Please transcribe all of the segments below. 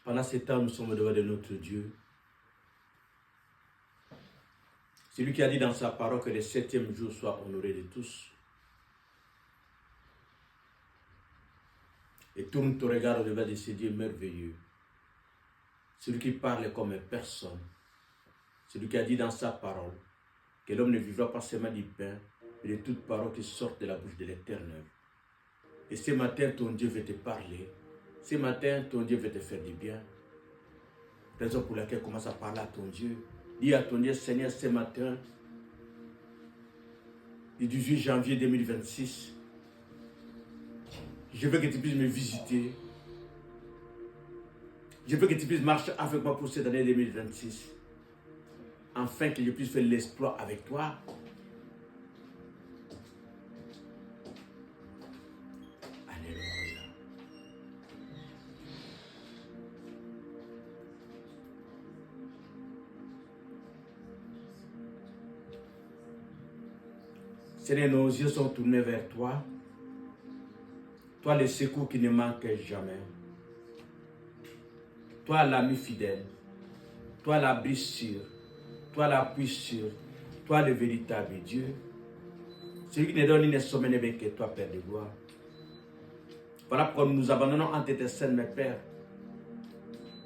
Pendant ce temps, nous sommes devant de notre Dieu. C'est lui qui a dit dans sa parole que le 7e jour soit honoré de tous. Et tourne ton regard au-devant de ce Dieu merveilleux. Celui qui parle comme personne. Celui qui a dit dans sa parole que l'homme ne vivra pas seulement du pain, mais de toute parole qui sort de la bouche de l'Éternel. Et ce matin, ton Dieu veut te parler. Ce matin, ton Dieu veut te faire du bien. Raison pour laquelle commence à parler à ton Dieu. Dis à ton Dieu, Seigneur, ce matin, le 18 janvier 2026, je veux que tu puisses me visiter. Je veux que tu puisses marcher avec moi pour cette année 2026. Afin que je puisse faire l'exploit avec toi. Alléluia. Seigneur, nos yeux sont tournés vers toi. Toi, le secours qui ne manque jamais. Toi, l'ami fidèle. Toi, l'abri sûr. Toi, l'appui sûr. Toi, le véritable Dieu. Celui qui ne donne ni ne somme que toi, Père de gloire. Voilà pourquoi nous nous abandonnons entre tes scènes, mes Pères.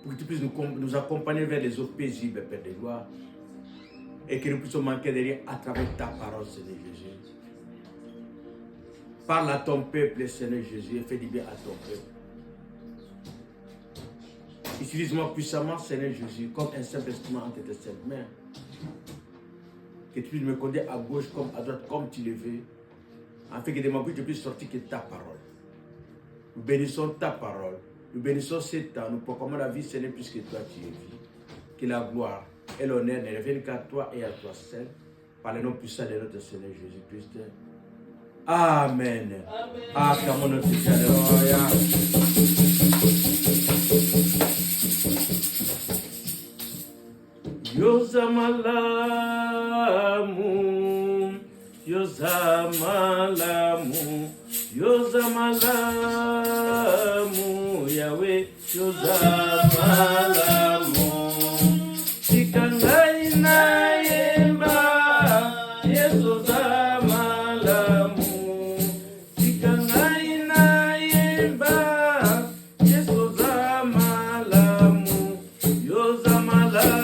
Pour que tu puisses nous accompagner vers les eaux paisibles, Père de gloire. Et que nous puissions manquer de rien à travers ta parole, Seigneur Jésus. Parle à ton peuple, Seigneur Jésus, et fais du bien à ton peuple. Utilise-moi puissamment, Seigneur Jésus, comme un simple instrument entre tes saintes mains. Que tu puisses me conduire à gauche comme à droite, comme tu le veux, afin que de ma bouche je puisse sortir que ta parole. Nous bénissons ta parole. Nous bénissons ce temps. Nous proclamons la vie, Seigneur, puisque toi tu es vie. Que la gloire et l'honneur ne reviennent qu'à toi et à toi seul. Par le nom puissant de notre Seigneur Jésus-Christ. Amen. Ah, comment notre Alléluia. Yosamalamu, Yosamalamu, Yosamalamu, Yahweh, Yosamalamu. Chikangai na yemba, Yesosamalamu. Chikangai na yemba, Yesosamalamu, Yosamalamu.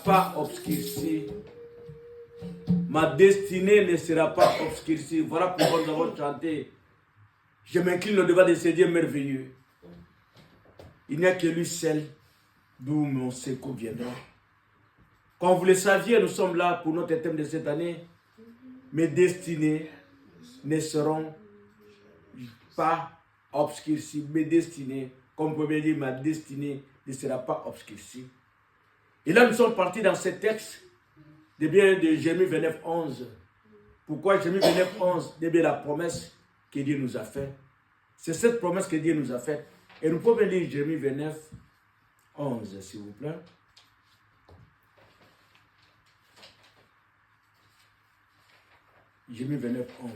Pas obscurcie Ma destinée ne sera pas obscurcie. Voilà pourquoi nous avons chanté. Je m'incline au devant de ce Dieu merveilleux. Il n'y a que lui seul d'où mon secours viendra. Quand vous le saviez, nous sommes là pour notre thème de cette année. Mes destinées ne seront pas obscurcies. Mes destinées, comme vous pouvez dire, ma destinée ne sera pas obscurcie. Et là, nous sommes partis dans ce texte de Jérémie 29, 11. Pourquoi Jérémie 29, 11? De bien la promesse que Dieu nous a faite. C'est cette promesse que Dieu nous a faite. Et nous pouvons lire Jérémie 29, 11, s'il vous plaît. Jérémie 29, 11.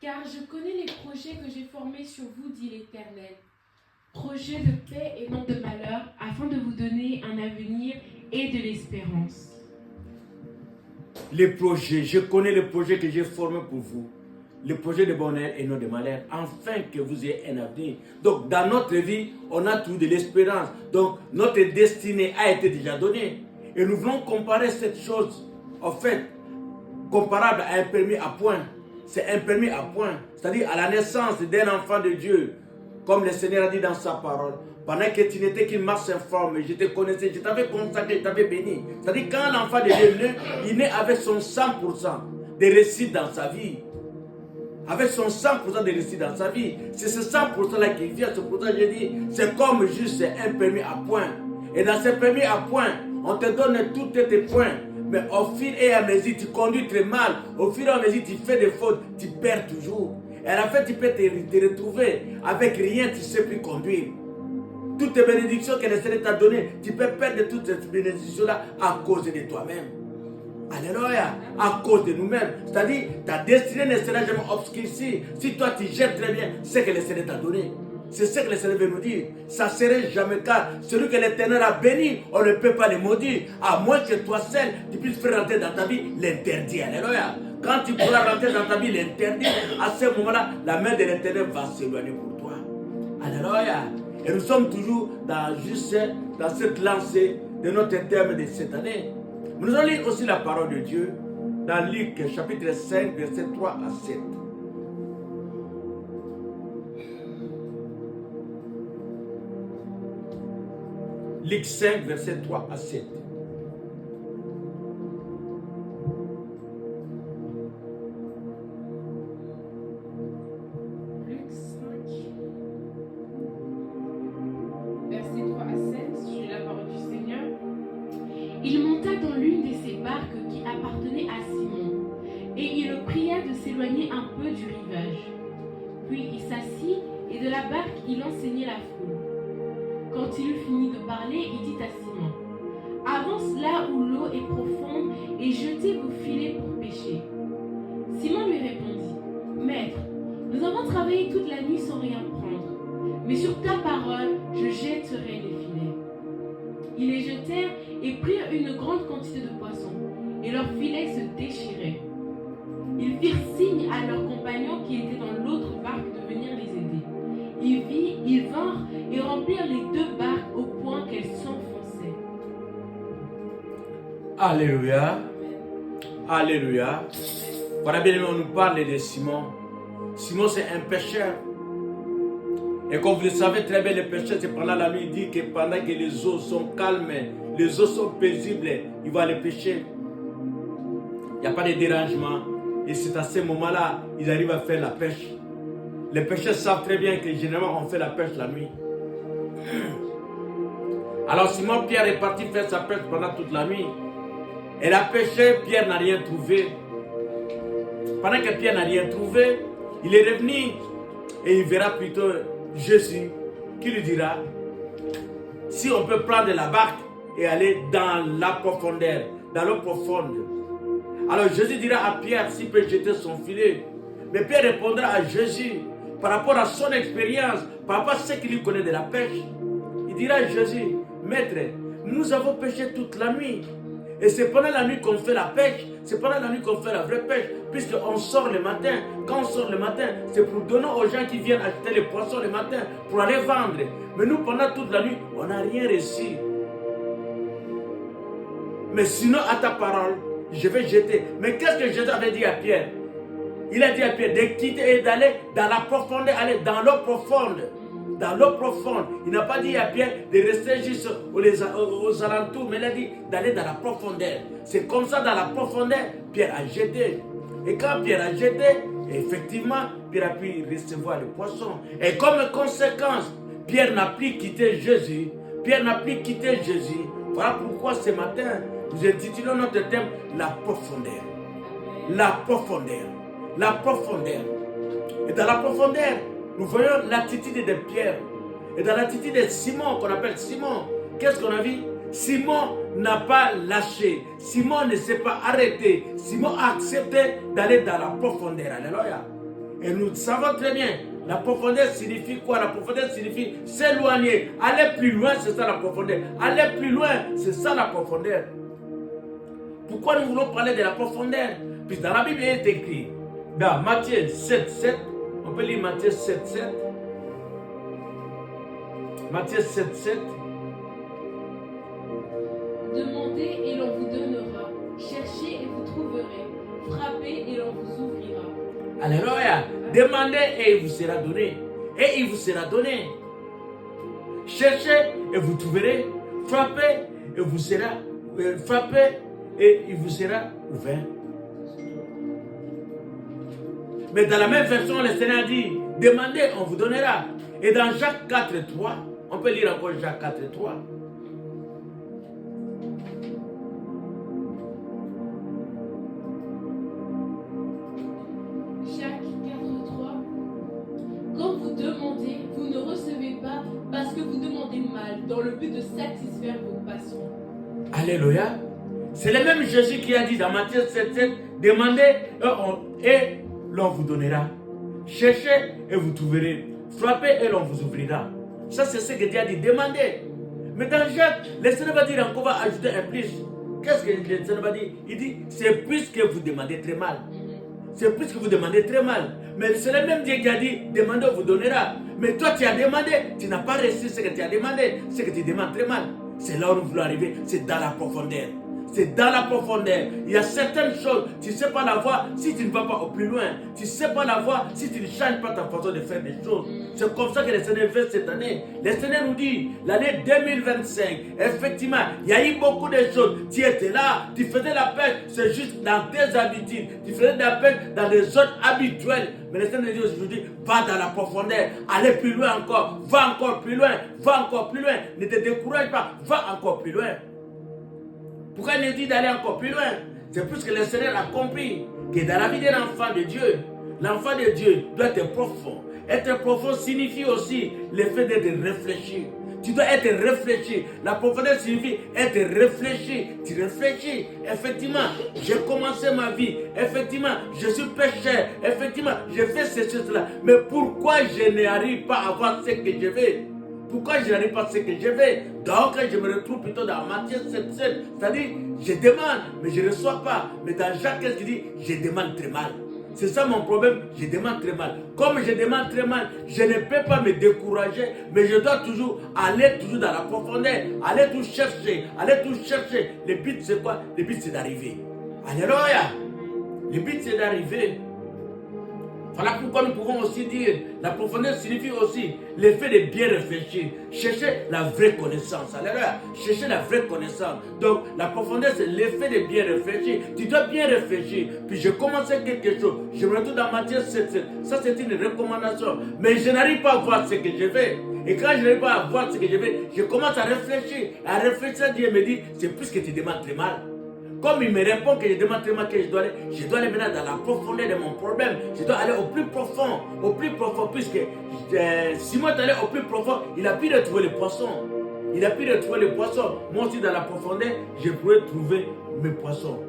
Car je connais les projets que j'ai formés sur vous, dit l'Éternel. Projets de paix et non de malheur, afin de vous donner un avenir et de l'espérance. Les projets, je connais les projets que j'ai formés pour vous. Les projets de bonheur et non de malheur, afin que vous ayez un avenir. Donc, dans notre vie, on a tout de l'espérance. Donc, notre destinée a été déjà donnée. Et nous voulons comparer cette chose, en fait, comparable à un permis à point. C'est un permis à point, c'est-à-dire à la naissance d'un enfant de Dieu, comme le Seigneur a dit dans sa parole. Pendant que tu n'étais qu'une masse informe, je te connaissais, je t'avais consacré, je t'avais béni. C'est-à-dire quand l'enfant de Dieu naît, il naît avec son 100% de réussite dans sa vie. Avec son 100% de réussite dans sa vie. C'est ce 100%-là qui vient. C'est pour ça que je dis, c'est comme juste un permis à point. Et dans ce permis à point, on te donne tous tes points. Mais au fil et à mesure, tu conduis très mal. Au fil et à mesure, tu fais des fautes, tu perds toujours. Et à la fin, tu peux te retrouver avec rien, tu ne sais plus conduire. Toutes les bénédictions que le Seigneur t'a données, tu peux perdre toutes ces bénédictions-là à cause de toi-même. Alléluia, à cause de nous-mêmes. C'est-à-dire, ta destinée ne sera jamais obscurcie si toi tu gères très bien ce que le Seigneur t'a donné. C'est ce que le Seigneur veut nous dire. Ça ne serait jamais car celui que l'Éternel a béni, on ne peut pas le maudire. À moins que toi seul, tu puisses faire rentrer dans ta vie l'interdit. Alléluia. Quand tu pourras rentrer dans ta vie l'interdit, à ce moment-là, la main de l'Éternel va s'éloigner pour toi. Alléluia. Et nous sommes toujours dans cette lancée de notre terme de cette année. Nous allons lire aussi la parole de Dieu dans Luc chapitre 5, verset 3 à 7. Luc 5, verset 3 à 7. Luc 5, verset 3 à 7, je lis la parole du Seigneur. Il monta dans l'une de ces barques qui appartenait à Simon, et il le pria de s'éloigner un peu du rivage. Puis il s'assit, et de la barque il enseignait la foule. Quand il eut fini de parler, il dit à Simon, « Avance là où l'eau est profonde et jetez vos filets pour pêcher. » Simon lui répondit, « Maître, nous avons travaillé toute la nuit sans rien prendre, mais sur ta parole, je jetterai les filets. » Ils les jetèrent et prirent une grande quantité de poissons, et leurs filets se déchiraient. Ils firent signe à leurs compagnons qui étaient dans l'autre barque de venir les aider. Ils vinrent et remplirent les deux barques au point qu'elles s'enfonçaient. Alléluia. Alléluia. Voilà, bien aimé, on nous parle de Simon. Simon, c'est un pêcheur. Et comme vous le savez très bien, les pêcheurs, c'est pendant la nuit, il dit que pendant que les eaux sont calmes, les eaux sont paisibles, il va aller pêcher. Il n'y a pas de dérangement. Et c'est à ce moment-là, ils arrivent à faire la pêche. Les pêcheurs savent très bien que généralement, on fait la pêche la nuit. Alors Simon Pierre est parti faire sa pêche pendant toute la nuit. Et la pêché, Pierre n'a rien trouvé. Pendant que Pierre n'a rien trouvé, il est revenu et il verra plutôt Jésus qui lui dira si on peut prendre la barque et aller dans la profondeur, dans l'eau profonde. Alors Jésus dira à Pierre s'il peut jeter son filet. Mais Pierre répondra à Jésus par rapport à son expérience, par rapport à ce qu'il connaît de la pêche. Il dira à Jésus, Maître, nous avons pêché toute la nuit, Et c'est pendant la nuit qu'on fait la pêche. C'est pendant la nuit qu'on fait la vraie pêche. Puisqu'on sort le matin. Quand on sort le matin, c'est pour donner aux gens qui viennent acheter les poissons le matin, pour aller vendre. Mais nous, pendant toute la nuit, on n'a rien reçu. Mais sinon, à ta parole, je vais jeter. Mais qu'est-ce que Jésus avait dit à Pierre? Il a dit à Pierre de quitter et d'aller dans la profondeur, aller dans l'eau profonde. Dans l'eau profonde. Il n'a pas dit à Pierre de rester juste aux alentours, mais il a dit d'aller dans la profondeur. C'est comme ça, dans la profondeur, Pierre a jeté. Et quand Pierre a jeté, effectivement, Pierre a pu recevoir le poisson. Et comme conséquence, Pierre n'a plus quitté Jésus. Pierre n'a plus quitté Jésus. Voilà pourquoi ce matin, nous intitulons notre thème la profondeur. La profondeur. La profondeur. Et dans la profondeur, nous voyons l'attitude de Pierre. Et dans l'attitude de Simon, qu'on appelle Simon, qu'est-ce qu'on a vu? Simon n'a pas lâché. Simon ne s'est pas arrêté. Simon a accepté d'aller dans la profondeur. Alléluia. Et nous savons très bien, la profondeur signifie quoi? La profondeur signifie s'éloigner. Aller plus loin, c'est ça la profondeur. Aller plus loin, c'est ça la profondeur. Pourquoi nous voulons parler de la profondeur? Puis dans la Bible, il est écrit, dans Matthieu 7, 7, on peut lire Matthieu 7, 7. Matthieu 7, 7. Demandez et l'on vous donnera. Cherchez et vous trouverez. Frappez et l'on vous ouvrira. Alléluia. Demandez et il vous sera donné. Et il vous sera donné. Cherchez et vous trouverez. Frappez et vous sera frappez et il vous sera ouvert. Mais dans la même version, le Seigneur dit, demandez, on vous donnera. Et dans Jacques 4, 3, on peut lire encore Jacques 4, 3. Jacques 4, 3. Quand vous demandez, vous ne recevez pas parce que vous demandez mal, dans le but de satisfaire vos passions. Alléluia. C'est le même Jésus qui a dit dans Matthieu 7, 7, demandez et l'on vous donnera. Cherchez et vous trouverez. Frappez et l'on vous ouvrira. Ça, c'est ce que Dieu a dit. Demandez. Mais dans Jacques, le Seigneur va dire encore, va ajouter un plus. Qu'est-ce que le Seigneur va dire? Il dit, c'est plus que vous demandez très mal. C'est plus que vous demandez très mal. Mais c'est le même Dieu qui a dit, demandez, on vous donnera. Mais toi, tu as demandé, tu n'as pas reçu ce que tu as demandé. Ce que tu demandes très mal. C'est là où nous voulons arriver, c'est dans la profondeur. C'est dans la profondeur. Il y a certaines choses, tu ne sais pas la voir si tu ne vas pas au plus loin. Tu ne sais pas la voir si tu ne changes pas ta façon de faire des choses. C'est comme ça que le Seigneur fait cette année. Le Seigneur nous dit, l'année 2025, effectivement, il y a eu beaucoup de choses. Tu étais là, tu faisais la pêche, c'est juste dans tes habitudes. Tu faisais la pêche dans les zones habituelles. Mais le Seigneur nous dit aujourd'hui, va dans la profondeur, allez plus loin encore, va encore plus loin, va encore plus loin. Ne te décourage pas, va encore plus loin. Pourquoi il nous dit d'aller encore plus loin? C'est parce que le Seigneur a compris que dans la vie d'un enfant de Dieu, l'enfant de Dieu doit être profond. Être profond signifie aussi le fait d'être réfléchi. Tu dois être réfléchi. La profondeur signifie être réfléchi. Tu réfléchis. Effectivement, j'ai commencé ma vie. Effectivement, je suis pécheur. Effectivement, je fais ces choses-là. Mais pourquoi je n'arrive pas à avoir ce que je veux? Pourquoi je n'arrive pas à ce que je veux? Donc, je me retrouve plutôt dans Matthieu 7, 7. C'est-à-dire, je demande, mais je ne reçois pas. Mais dans Jacques, qu'est-ce qu'il dit? Je demande très mal. C'est ça mon problème, je demande très mal. Comme je demande très mal, je ne peux pas me décourager, mais je dois toujours aller toujours dans la profondeur, aller tout chercher, aller tout chercher. Le but c'est quoi? Le but c'est d'arriver. Alléluia. Le but c'est d'arriver. Voilà pourquoi nous pouvons aussi dire, la profondeur signifie aussi le fait de bien réfléchir, chercher la vraie connaissance. Alléluia, chercher la vraie connaissance. Donc la profondeur c'est l'effet de bien réfléchir. Tu dois bien réfléchir. Puis je commence quelque chose, je me retrouve dans Matthieu 7, 7. Ça c'est une recommandation. Mais je n'arrive pas à voir ce que je veux. Et quand je n'arrive pas à voir ce que je veux, je commence à réfléchir. À réfléchir, Dieu me dit, c'est plus que tu demandes très mal. Comme il me répond que je demande tellement que je dois aller maintenant dans la profondeur de mon problème. Je dois aller au plus profond, puisque Simon est allé au plus profond, il a pu retrouver le poisson. Il a pu retrouver le poisson. Moi aussi dans la profondeur, je pourrais trouver mes poissons.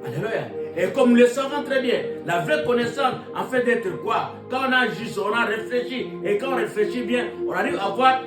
Alléluia. Et comme nous le savons très bien, la vraie connaissance, en fait d'être quoi? Quand on a juste, on a réfléchi, et quand on réfléchit bien, on arrive à voir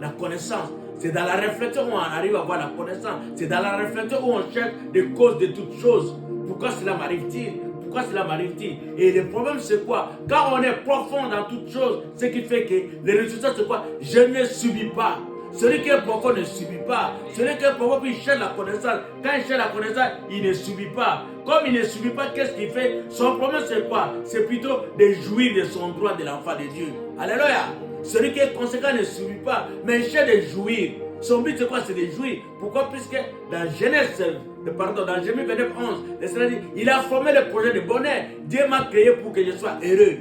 la connaissance. C'est dans la réflexion où on arrive à avoir la connaissance. C'est dans la réflexion où on cherche des causes de toutes choses. Pourquoi cela m'arrive-t-il? Pourquoi cela m'arrive-t-il? Et le problème c'est quoi? Quand on est profond dans toutes choses, ce qui fait que le résultat c'est quoi? Je ne subis pas. Celui qui est profond ne subit pas. Celui qui est profond, puis il cherche la connaissance. Quand il cherche la connaissance, il ne subit pas. Comme il ne subit pas, qu'est-ce qu'il fait? Son problème, c'est quoi? C'est plutôt de jouir de son droit de l'enfant de Dieu. Alléluia. Celui qui est conséquent ne subit pas, mais il cherche de jouir. Son but, c'est quoi? C'est de jouir. Pourquoi? Puisque dans Genèse, dans Jérémie 29, 11, le Seigneur dit, il a formé le projet de bonheur. Dieu m'a créé pour que je sois heureux.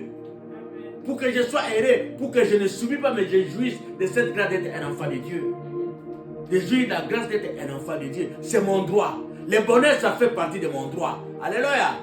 Pour que je sois heureux, pour que je ne subis pas, mais je jouisse de cette grâce d'être un enfant de Dieu. De jouir de la grâce d'être un enfant de Dieu. C'est mon droit. Le bonheur, ça fait partie de mon droit. Alléluia.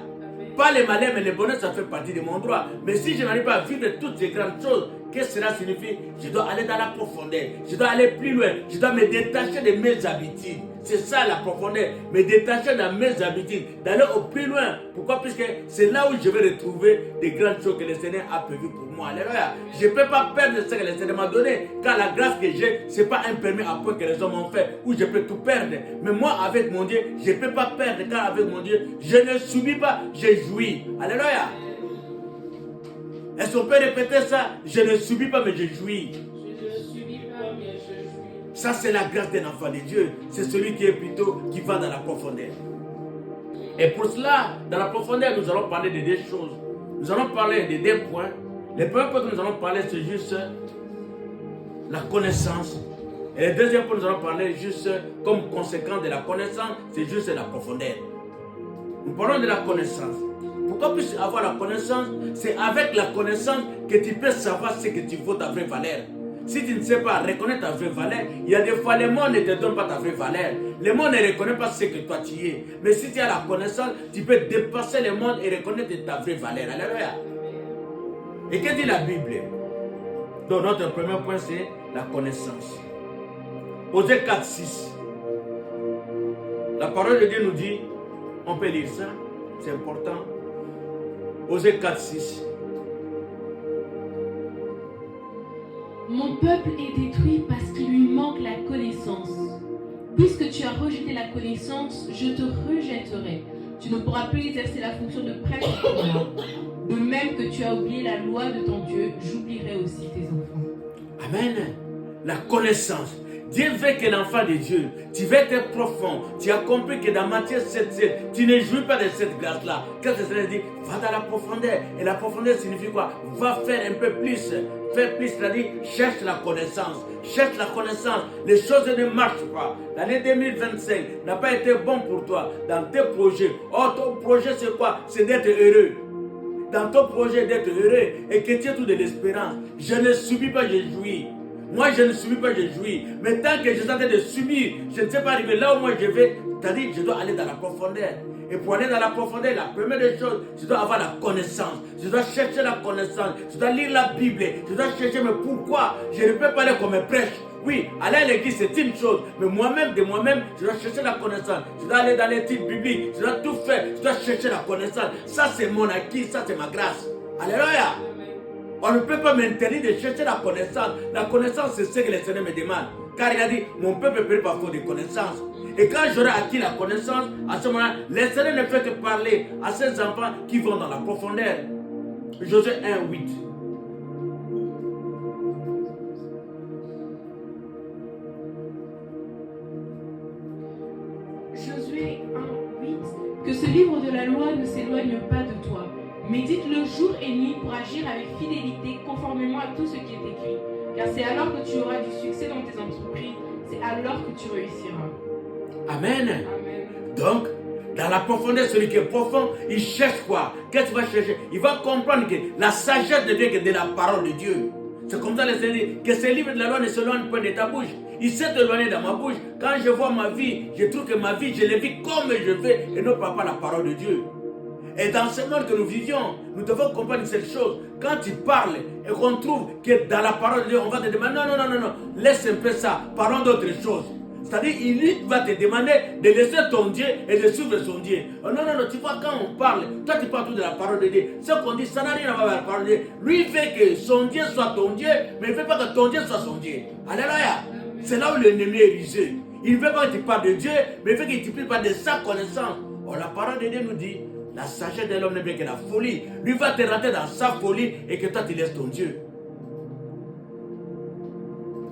Pas les malheurs, mais le bonheur, ça fait partie de mon droit. Mais si je n'arrive pas à vivre de toutes ces grandes choses, qu'est-ce que cela signifie? Je dois aller dans la profondeur. Je dois aller plus loin. Je dois me détacher de mes habitudes. C'est ça la profondeur. Me détacher de mes habitudes. D'aller au plus loin. Pourquoi? Puisque c'est là où je vais retrouver des grandes choses que le Seigneur a prévues pour moi. Alléluia. Je ne peux pas perdre ce que le Seigneur m'a donné. Car la grâce que j'ai, ce n'est pas un permis à point que les hommes ont fait. Où je peux tout perdre. Mais moi, avec mon Dieu, je ne peux pas perdre. Car avec mon Dieu, je ne subis pas. Je jouis. Alléluia. Est-ce qu'on peut répéter ça? Je ne subis pas, mais je jouis. Je ne subis pas, mais je jouis. Ça, c'est la grâce d'un enfant de Dieu. C'est celui qui est plutôt, qui va dans la profondeur. Et pour cela, dans la profondeur, nous allons parler de deux choses. Nous allons parler de deux points. Le premier point que nous allons parler, c'est juste la connaissance. Et le deuxième point que nous allons parler, juste comme conséquence de la connaissance, c'est juste la profondeur. Nous parlons de la connaissance. Pourquoi puisse avoir la connaissance? C'est avec la connaissance que tu peux savoir ce que tu vaux ta vraie valeur. Si tu ne sais pas reconnaître ta vraie valeur, il y a des fois le monde ne te donne pas ta vraie valeur. Le monde ne reconnaît pas ce que toi tu es. Mais si tu as la connaissance, tu peux dépasser le monde et reconnaître ta vraie valeur. Alléluia. Et que dit la Bible? Donc notre premier point c'est la connaissance. Osée 4, 6. La parole de Dieu nous dit, on peut lire ça, c'est important. Osée 4, 6. Mon peuple est détruit parce qu'il lui manque la connaissance. Puisque tu as rejeté la connaissance, je te rejetterai. Tu ne pourras plus exercer la fonction de prêtre pour moi. De même que tu as oublié la loi de ton Dieu, j'oublierai aussi tes enfants. Amen. La connaissance. Dieu veut que l'enfant de Dieu, tu veux être profond. Tu as compris que dans Matthieu 7, tu ne jouis pas de cette grâce-là. Quand le Seigneur dit, va dans la profondeur. Et la profondeur signifie quoi? Va faire un peu plus. Faire plus, c'est-à-dire cherche la connaissance. Cherche la connaissance. Les choses ne marchent pas. L'année 2025 n'a pas été bon pour toi dans tes projets. Oh, ton projet c'est quoi? C'est d'être heureux. Dans ton projet d'être heureux et que tu aies tout de l'espérance. Je ne subis pas, je jouis. Moi, je ne subis pas, je jouis. Mais tant que je suis en train de subir, je ne sais pas arriver là où moi je vais. C'est-à-dire, je dois aller dans la profondeur. Et pour aller dans la profondeur, la première des choses, je dois avoir la connaissance. Je dois chercher la connaissance. Je dois lire la Bible. Je dois chercher, mais pourquoi? Je ne peux pas aller comme un prêche. Oui, aller à l'église, c'est une chose. Mais moi-même, de moi-même, je dois chercher la connaissance. Je dois aller dans l'étude biblique. Je dois tout faire. Je dois chercher la connaissance. Ça, c'est mon acquis. Ça, c'est ma grâce. Alléluia. On ne peut pas m'interdire de chercher la connaissance. La connaissance, c'est ce que le Seigneur me demande. Car il a dit, mon peuple périt par faute de connaissance. Et quand j'aurai acquis la connaissance, à ce moment-là, le Seigneur ne fait que parler à ces enfants qui vont dans la profondeur. Josué 1, 8. Josué 1, 8. Que ce livre de la loi ne s'éloigne pas de toi. Médite-le jour et nuit pour agir avec fidélité conformément à tout ce qui est écrit. Car c'est alors que tu auras du succès dans tes entreprises. C'est alors que tu réussiras. Amen. Amen. Donc, dans la profondeur, celui qui est profond, il cherche quoi? Qu'est-ce qu'il va chercher? Il va comprendre que la sagesse ne vient que de la parole de Dieu. C'est comme ça le Seigneur dit que ce livre de la loi ne s'éloigne point de ta bouche. Il s'est éloigné dans ma bouche. Quand je vois ma vie, je trouve que ma vie, je la vis comme je veux et non pas la parole de Dieu. Et dans ce monde que nous vivions, nous devons comprendre cette chose. Quand tu parles et qu'on trouve que dans la parole de Dieu, on va te demander non, laisse un peu ça, parlons d'autre chose. C'est-à-dire, il va te demander de laisser ton Dieu et de suivre son Dieu. Oh, non, tu vois, quand on parle, toi tu parles tout de la parole de Dieu. Ce qu'on dit, ça n'a rien à voir avec la parole de Dieu. Lui, il veut que son Dieu soit ton Dieu, mais il ne veut pas que ton Dieu soit son Dieu. Alléluia. C'est là où l'ennemi est rusé. Il ne veut pas que tu parles de Dieu, mais il veut que tu parles de sa connaissance. Or, la parole de Dieu nous dit, la sagesse de l'homme n'est bien que la folie. Lui va te rentrer dans sa folie et que toi tu laisses ton Dieu.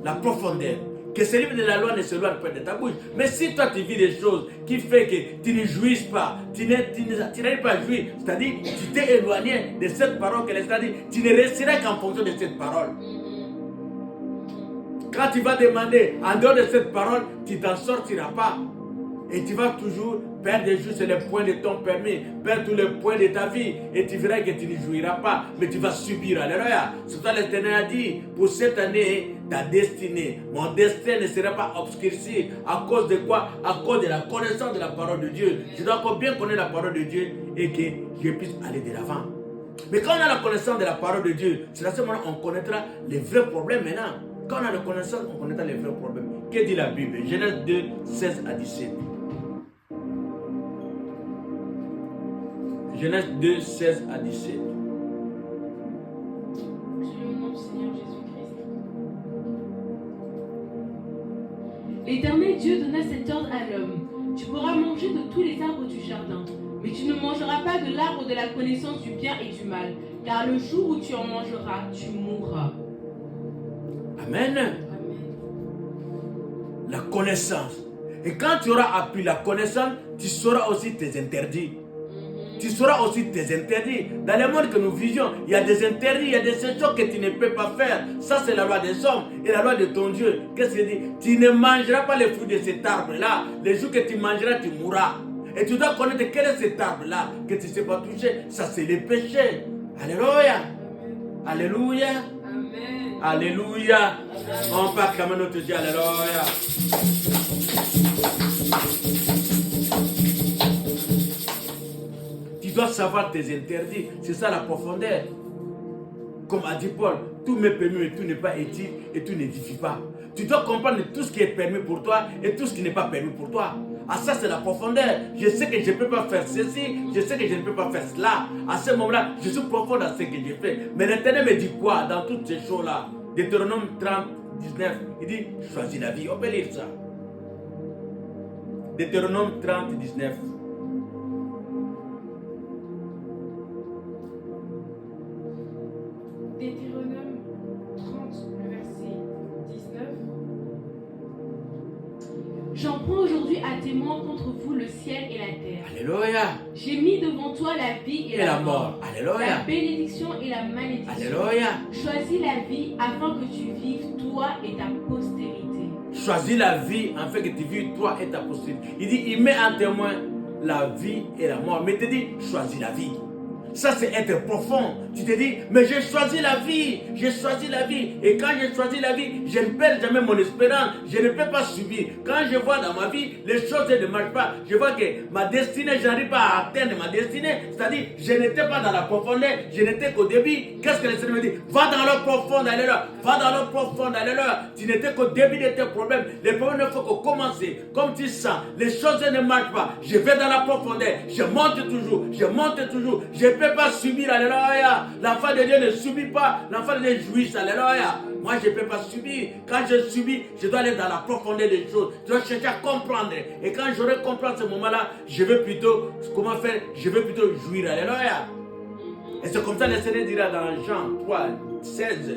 La profondeur. Que ce livre de la loi ne se loin pas de ta bouche. Mais si toi tu vis des choses qui font que tu ne jouisses pas, tu n'arrives pas à jouir, c'est-à-dire tu t'es éloigné de cette parole que l'Esprit a dit, tu ne resteras qu'en fonction de cette parole. Quand tu vas demander en dehors de cette parole, tu ne t'en sortiras pas. Et tu vas toujours perdre juste les points de ton permis, perdre tous les points de ta vie. Et tu verras que tu ne jouiras pas, mais tu vas subir. Alléluia. C'est pour ça que l'Éternel a dit, pour cette année, ta destinée, mon destin ne sera pas obscurci. À cause de quoi? À cause de la connaissance de la parole de Dieu. Je dois encore bien connaître la parole de Dieu et que je puisse aller de l'avant. Mais quand on a la connaissance de la parole de Dieu, c'est à ce moment-là qu'on connaîtra les vrais problèmes maintenant. Quand on a la connaissance, on connaîtra les vrais problèmes. Que dit la Bible? Genèse 2, 16 à 17. Genèse 2, 16 à 17. L'Éternel Dieu donna cet ordre à l'homme. Tu pourras manger de tous les arbres du jardin, mais tu ne mangeras pas de l'arbre de la connaissance du bien et du mal, car le jour où tu en mangeras, tu mourras. Amen. Amen. La connaissance. Et quand tu auras appris la connaissance, tu sauras aussi tes interdits. Tu sauras aussi tes interdits. Dans le monde que nous vivions, il y a des interdits, il y a des choses que tu ne peux pas faire. Ça, c'est la loi des hommes et la loi de ton Dieu. Qu'est-ce qu'il dit? Tu ne mangeras pas les fruits de cet arbre-là. Les jours que tu mangeras, tu mourras. Et tu dois connaître quel est cet arbre-là que tu ne sais pas toucher. Ça, c'est le péché. Alléluia. Alléluia. Amen. Alléluia. On part comme notre Dieu. Alléluia. Tu dois savoir tes interdits. C'est ça la profondeur. Comme a dit Paul, tout m'est permis et tout n'est pas utile et tout n'édifie pas. Tu dois comprendre tout ce qui est permis pour toi et tout ce qui n'est pas permis pour toi. Ah, ça c'est la profondeur. Je sais que je ne peux pas faire ceci, je sais que je ne peux pas faire cela. À ce moment-là, je suis profond dans ce que je fais. Mais l'Éternel me dit quoi dans toutes ces choses-là? Deutéronome 30, 19, il dit, choisis la vie. On peut lire ça. Deutéronome 30, 19. Deutéronome 30, le verset 19. J'en prends aujourd'hui à témoin contre vous le ciel et la terre. Alléluia. J'ai mis devant toi la vie et la mort. Alléluia. La bénédiction et la malédiction. Alléluia. Choisis la vie afin que tu vives, toi et ta postérité. Choisis la vie afin que tu vives, toi et ta postérité. Il dit, il met en témoin la vie et la mort. Mais il te dit, choisis la vie. Ça, c'est être profond. Tu te dis, mais j'ai choisi la vie. J'ai choisi la vie. Et quand j'ai choisi la vie, je ne perds jamais mon espérance. Je ne peux pas subir. Quand je vois dans ma vie, les choses ne marchent pas. Je vois que ma destinée, je n'arrive pas à atteindre ma destinée. C'est-à-dire, je n'étais pas dans la profondeur. Je n'étais qu'au début. Qu'est-ce que le Seigneur me dit? Va dans le profond, allez-là. Va dans le profond, allez-là. Tu n'étais qu'au début de tes problèmes. Les problèmes ne font que commencer. Comme tu sens, les choses ne marchent pas. Je vais dans la profondeur. Je monte toujours. Je monte toujours. Je ne peux pas subir, alléluia. L'enfant de Dieu ne subit pas. L'enfant de Dieu jouit, alléluia. Moi, je ne peux pas subir. Quand je subis, je dois aller dans la profondeur des choses. Je dois chercher à comprendre. Et quand j'aurai compris à ce moment-là, je vais plutôt, comment faire? Je vais plutôt jouir, alléluia. Et c'est comme ça que le Seigneur dira dans Jean 3, 16.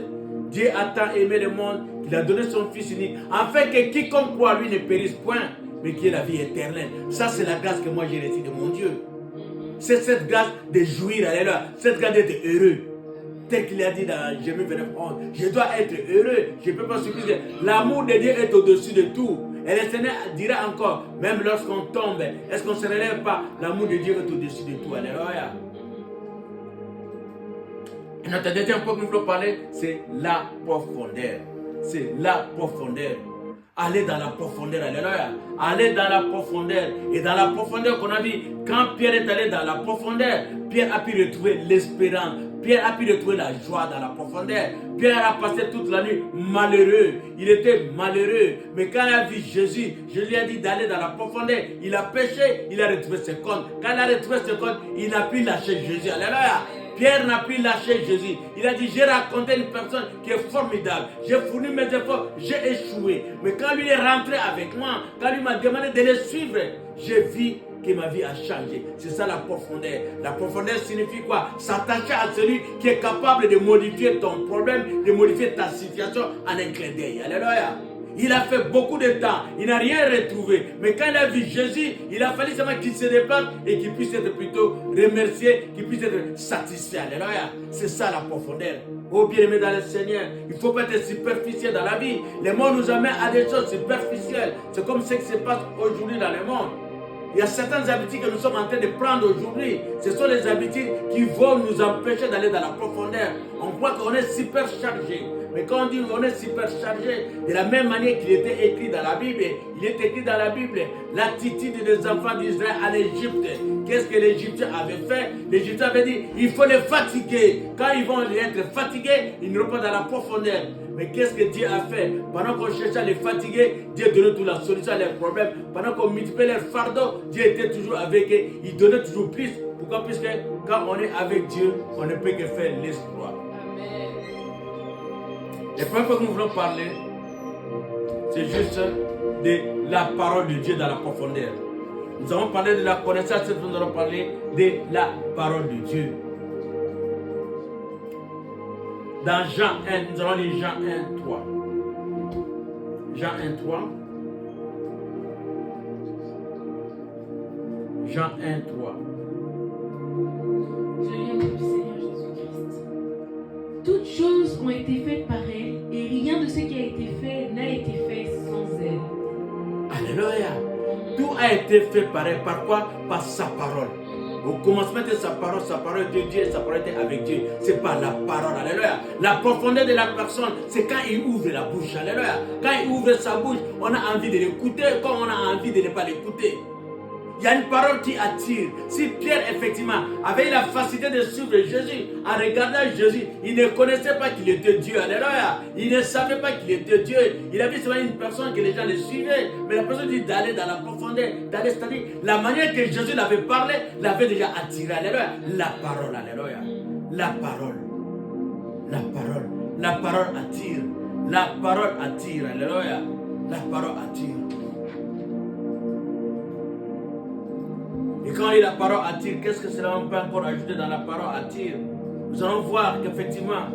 Dieu a tant aimé le monde qu'il a donné son Fils unique, afin que quiconque croit lui ne périsse point, mais qu'il ait la vie éternelle. Ça, c'est la grâce que moi j'ai reçue de mon Dieu. C'est cette grâce de jouir, alléluia. Cette grâce d'être heureux. Tel qu'il a dit dans Jérémie 29, 11. Je dois être heureux. Je ne peux pas suffire. L'amour de Dieu est au-dessus de tout. Et le Seigneur dira encore, même lorsqu'on tombe, est-ce qu'on ne se relève pas? L'amour de Dieu est au-dessus de tout. Alléluia. Et notre deuxième point que nous voulons parler, c'est la profondeur. C'est la profondeur. Aller dans la profondeur, alléluia. Aller dans la profondeur. Et dans la profondeur qu'on a vu, quand Pierre est allé dans la profondeur, Pierre a pu retrouver l'espérance. Pierre a pu retrouver la joie dans la profondeur. Pierre a passé toute la nuit malheureux. Il était malheureux. Mais quand il a vu Jésus, je lui ai dit d'aller dans la profondeur. Il a péché, il a retrouvé ses comptes. Quand il a retrouvé ses comptes, il a pu lâcher Jésus. Alléluia. Pierre n'a plus lâché Jésus. Il a dit, j'ai raconté une personne qui est formidable. J'ai fourni mes efforts, j'ai échoué. Mais quand lui est rentré avec moi, quand lui m'a demandé de le suivre, j'ai vu que ma vie a changé. C'est ça la profondeur. La profondeur signifie quoi? S'attacher à celui qui est capable de modifier ton problème, de modifier ta situation en un clin d'œil. Alléluia. Il a fait beaucoup de temps, il n'a rien retrouvé. Mais quand il a vu Jésus, il a fallu seulement qu'il se déplace et qu'il puisse être plutôt remercié, qu'il puisse être satisfait. Alléluia. C'est ça la profondeur. Oh bien-aimé dans le Seigneur, il ne faut pas être superficiel dans la vie. Le monde nous amène à des choses superficielles. C'est comme ce qui se passe aujourd'hui dans le monde. Il y a certaines habitudes que nous sommes en train de prendre aujourd'hui. Ce sont les habitudes qui vont nous empêcher d'aller dans la profondeur. On croit qu'on est super chargé. Mais quand on dit qu'on est super chargé, de la même manière qu'il était écrit dans la Bible, il est écrit dans la Bible l'attitude des enfants d'Israël à l'Égypte. Qu'est-ce que l'Égyptien avait fait? L'Égyptien avait dit, il faut les fatiguer. Quand ils vont être fatigués, ils n'iront pas dans la profondeur. Mais qu'est-ce que Dieu a fait? Pendant qu'on cherchait à les fatiguer, Dieu donnait toute la solution à leurs problèmes. Pendant qu'on multipliait leurs fardeaux, Dieu était toujours avec eux. Il donnait toujours plus. Pourquoi? Puisque quand on est avec Dieu, on ne peut que faire l'exploit. Le premier point que nous voulons parler, c'est juste de la parole de Dieu dans la profondeur. Nous avons parlé de la connaissance, nous allons parler de la parole de Dieu. Dans Jean 1, nous allons lire Jean 1, 3. Jean 1, 3. Jean 1, 3. Je lis au nom du Seigneur Jésus-Christ. Toutes choses ont été faites par elle, et rien de ce qui a été fait n'a été fait sans elle. Alléluia. Tout a été fait par elle. Par quoi? Par sa parole. Au commencement de sa parole de Dieu, sa parole était avec Dieu. C'est par la parole. Alléluia. La profondeur de la personne, c'est quand il ouvre la bouche. Alléluia. Quand il ouvre sa bouche, on a envie de l'écouter comme on a envie de ne pas l'écouter. Il y a une parole qui attire. Si Pierre, effectivement, avait la facilité de suivre Jésus, en regardant Jésus, il ne connaissait pas qu'il était Dieu. Alléluia. Il ne savait pas qu'il était Dieu. Il avait seulement une personne que les gens le suivaient. Mais la personne dit d'aller dans la profondeur, d'aller, c'est-à-dire, la manière que Jésus l'avait parlé, l'avait déjà attiré. Alléluia. La parole, alléluia. La parole. La parole. La parole attire. La parole attire. Alléluia. La parole attire. Et quand la parole attire, qu'est-ce que cela on peut encore ajouter dans la parole attire? Nous allons voir qu'effectivement,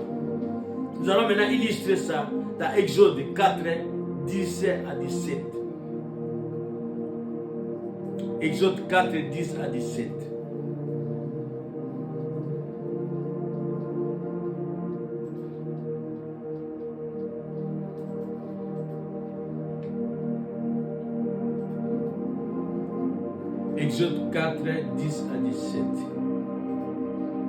nous allons maintenant illustrer ça dans Exode 4, 10 à 17. Exode 4, 10 à 17. Exode 4, 10 à 17.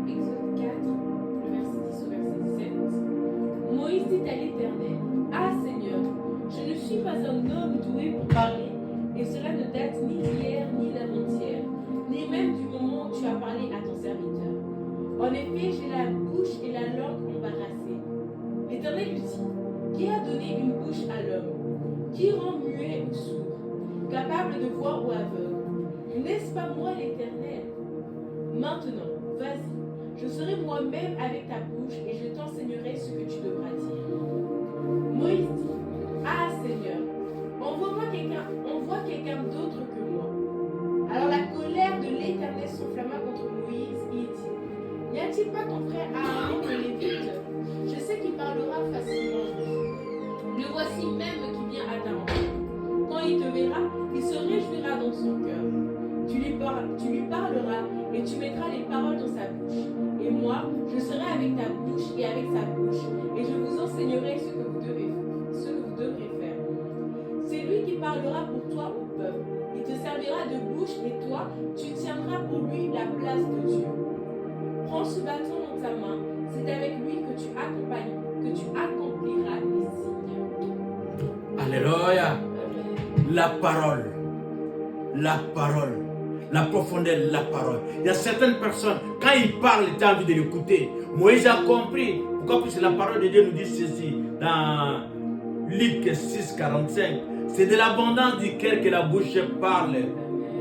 Exode 4, le verset 10 au verset 17. Moïse dit à l'Éternel, ah Seigneur, je ne suis pas un homme doué pour parler, et cela ne date ni d'hier ni d'avant-hier, ni même du moment où tu as parlé à ton serviteur. En effet, j'ai la bouche et la langue embarrassées. L'Éternel lui dit, qui a donné une bouche à l'homme? Qui rend muet ou sourd, capable de voir ou aveugle? N'est-ce pas moi l'Éternel? Maintenant, vas-y, je serai moi-même avec ta bouche et je t'enseignerai ce que tu devras dire. Moïse dit, ah Seigneur, envoie quelqu'un d'autre que moi. Alors la colère de l'Éternel s'enflamma contre Moïse et il dit, n'y a-t-il pas ton frère Aaron le Lévite? Je sais qu'il parlera facilement. Le voici même qui vient à ta rencontre. Quand il te verra, il se réjouira dans son cœur. Tu lui parleras et tu mettras les paroles dans sa bouche. Et moi, je serai avec ta bouche et avec sa bouche, et je vous enseignerai ce que vous devrez faire. C'est lui qui parlera pour toi au peuple. Il te servira de bouche et toi, tu tiendras pour lui la place de Dieu. Prends ce bâton dans ta main, c'est avec lui que tu accompliras les signes. Alléluia. La parole. La parole. La profondeur de la parole. Il y a certaines personnes, quand ils parlent, tu as envie de l'écouter. Moïse a compris. Pourquoi? Parce que la parole de Dieu nous dit ceci dans Luc 6, 45. C'est de l'abondance du cœur que la bouche parle.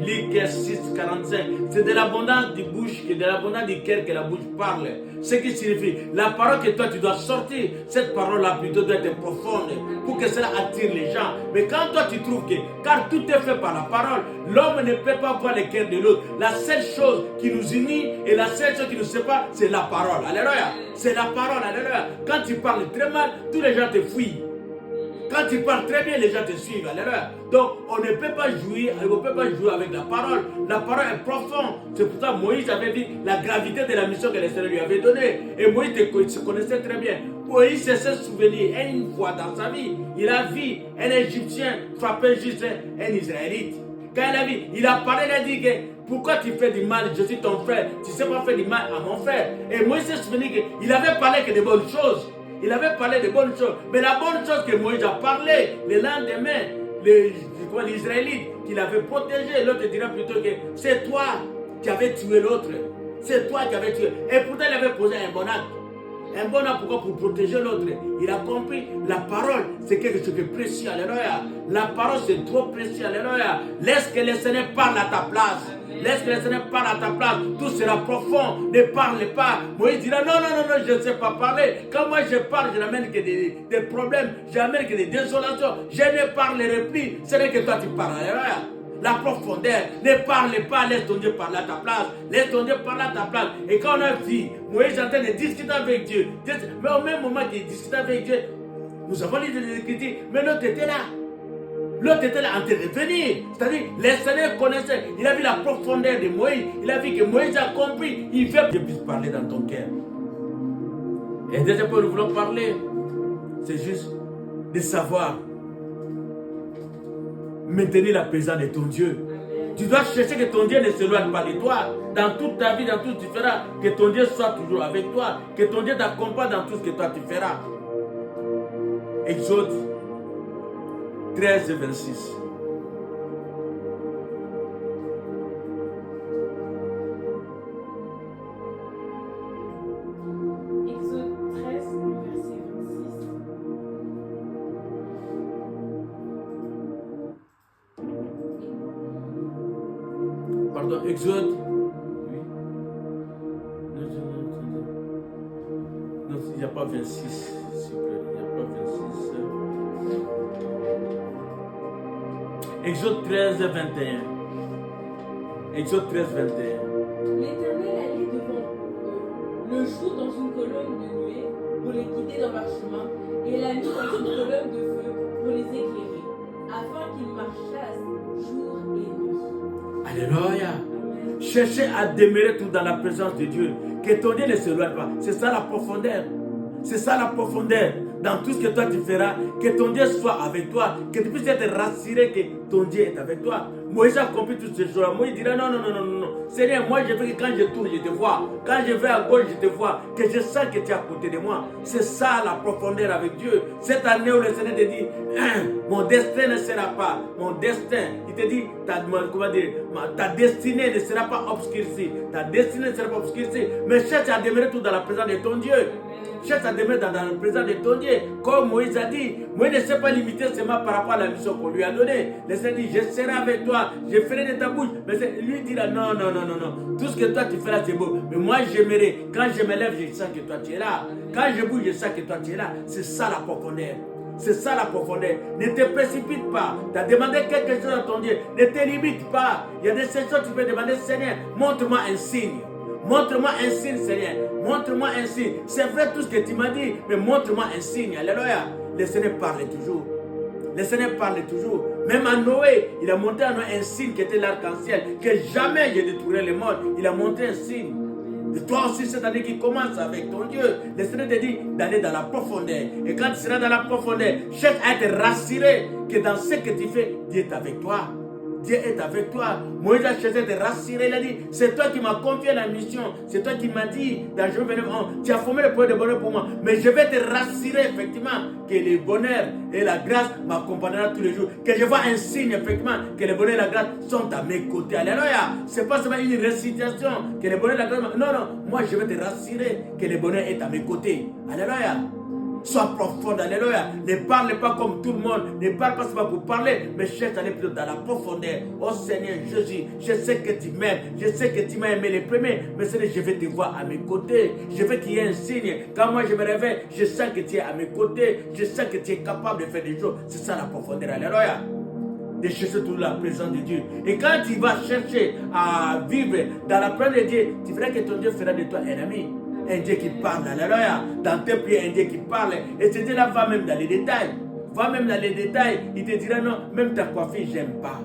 Luc 6, 45. C'est de l'abondance du bouche, de l'abondance du cœur que la bouche parle. Ce qui signifie, la parole que toi tu dois sortir, cette parole-là plutôt doit être profonde pour que cela attire les gens. Mais quand toi tu trouves que, car tout est fait par la parole, l'homme ne peut pas voir le cœur de l'autre. La seule chose qui nous unit et la seule chose qui nous sépare, c'est la parole. Alléluia. C'est la parole. Alléluia. Quand tu parles très mal, tous les gens te fuient. Quand tu parles très bien, les gens te suivent. Alléluia. Donc, on ne peut pas jouer, avec la parole. La parole est profonde. C'est pour ça que Moïse avait dit la gravité de la mission que le Seigneur lui avait donnée. Et Moïse se connaissait très bien. Moïse s'est souvenu une fois dans sa vie, il a vu un Égyptien frapper juste un Israélite. Quand il a vu, il a parlé, il a dit que pourquoi tu fais du mal, je suis ton frère, tu ne sais pas faire du mal à mon frère. Et Moïse s'est souvenu qu'il avait parlé que de bonnes choses. Il avait parlé de bonnes choses. Mais la bonne chose que Moïse a parlé, le lendemain, les Israélites qu'il avait protégé, l'autre dira plutôt que c'est toi qui avais tué l'autre. C'est toi qui avais tué. Et pourtant, il avait posé un bon acte. Un bon acte, pourquoi? Pour protéger l'autre. Il a compris, la parole, c'est quelque chose de précieux. Alléluia. La parole, c'est trop précieux. Alléluia. Laisse que le Seigneur parle à ta place. Laisse que le Seigneur parle à ta place. Tout sera profond. Ne parle pas. Moïse dira non, je ne sais pas parler. Quand moi je parle, je n'amène que des problèmes. Je n'amène que des désolations. Je ne parlerai plus. Ce n'est que toi qui parles. Alléluia. La profondeur. Ne parle pas. Laisse ton Dieu parler à ta place. Laisse ton Dieu parler à ta place. Et quand on a vu Moïse en train de discuter avec Dieu, mais au même moment qu'il discutait avec Dieu, nous avons lu les Écritures, mais l'autre était là. L'autre était là en train de venir. C'est-à-dire, le Seigneur connaissait. Il a vu la profondeur de Moïse. Il a vu que Moïse a compris. Il veut que Dieu puisse parler dans ton cœur. Et deuxième point, nous voulons parler, c'est juste de savoir maintenir la présence de ton Dieu. Tu dois chercher que ton Dieu ne s'éloigne pas de toi. Dans toute ta vie, dans tout ce que tu feras, que ton Dieu soit toujours avec toi. Que ton Dieu t'accompagne dans tout ce que toi tu feras. Exode 13 et 26. Exode 13, verset 26. Pardon, Exode. Non, il n'y a pas 26. Il n'y a pas 26. Exode 13, 21. Exode 13, 21. L'Éternel allait devant eux le jour dans une colonne de nuée pour les guider dans leur chemin, et la nuit dans une colonne de feu pour les éclairer, afin qu'ils marchassent jour et nuit. Alléluia. Amen. Cherchez à demeurer tout dans la présence de Dieu. Que ton Dieu ne s'éloigne pas. C'est ça la profondeur. C'est ça la profondeur. Dans tout ce que toi tu feras, que ton Dieu soit avec toi, que tu puisses être rassuré que ton Dieu est avec toi. Moïse a compris toutes ces choses. Moïse dira non. Seigneur, moi je veux que quand je tourne, je te vois. Quand je vais à gauche, je te vois. Que je sens que tu es à côté de moi. C'est ça la profondeur avec Dieu. Cette année où le Seigneur te dit, mon destin ne sera pas. Mon destin, il te dit, ta destinée ne sera pas obscurcie. Ta destinée ne sera pas obscurcie. Mais cherche à demeurer tout dans la présence de ton Dieu. Cherche à demeurer dans la présence de ton Dieu. Comme Moïse a dit, Moïse ne s'est pas limité seulement par rapport à la mission qu'on lui a donnée. Le Seigneur dit, je serai avec toi, je ferai de ta bouche. Mais lui dira, non. Tout ce que toi tu feras, c'est beau. Mais moi, j'aimerai. Quand je me lève, je sens que toi tu es là. Quand je bouge, je sens que toi tu es là. C'est ça la profondeur. C'est ça la profondeur. Ne te précipite pas. Tu as demandé quelque chose à ton Dieu. Ne te limite pas. Il y a des choses que tu peux demander, Seigneur, montre-moi un signe. Montre-moi un signe, Seigneur. Montre-moi un signe. C'est vrai tout ce que tu m'as dit, mais montre-moi un signe. Alléluia. Le Seigneur parle toujours. Le Seigneur parle toujours. Même à Noé, il a montré à Noé un signe qui était l'arc-en-ciel. Que jamais je détruirai le monde. Il a montré un signe. Et toi aussi, cette année qui commence avec ton Dieu, le Seigneur te dit d'aller dans la profondeur. Et quand tu seras dans la profondeur, cherche à être rassuré que dans ce que tu fais, Dieu est avec toi. Dieu est avec toi. Moïse a cherché de rassurer. Il a dit, c'est toi qui m'as confié la mission. C'est toi qui m'as dit, dans Job 29, tu as formé le point de bonheur pour moi. Mais je vais te rassurer, effectivement, que le bonheur et la grâce m'accompagneront tous les jours. Que je vois un signe, effectivement, que le bonheur et la grâce sont à mes côtés. Alléluia. Ce n'est pas seulement une récitation, que le bonheur et la grâce. Non. Moi, je vais te rassurer que le bonheur est à mes côtés. Alléluia. Sois profonde, alléluia. Ne parle pas comme tout le monde. Ne parle pas seulement pour parler, mais cherche à aller plutôt dans la profondeur. Oh Seigneur Jésus, je sais que tu m'aimes. Je sais que tu m'as aimé les premiers. Mais Seigneur, je vais te voir à mes côtés. Je veux qu'il y ait un signe. Quand moi je me réveille, je sens que tu es à mes côtés. Je sens que tu es capable de faire des choses. C'est ça la profondeur, alléluia. De chercher toute la présence de Dieu. Et quand tu vas chercher à vivre dans la présence de Dieu, tu verras que ton Dieu fera de toi un ami. Un Dieu qui parle, alléluia. Dans tes prières, un Dieu qui parle. Et ce Dieu-là va même dans les détails. Va même dans les détails. Il te dira non, même ta coiffure, j'aime pas.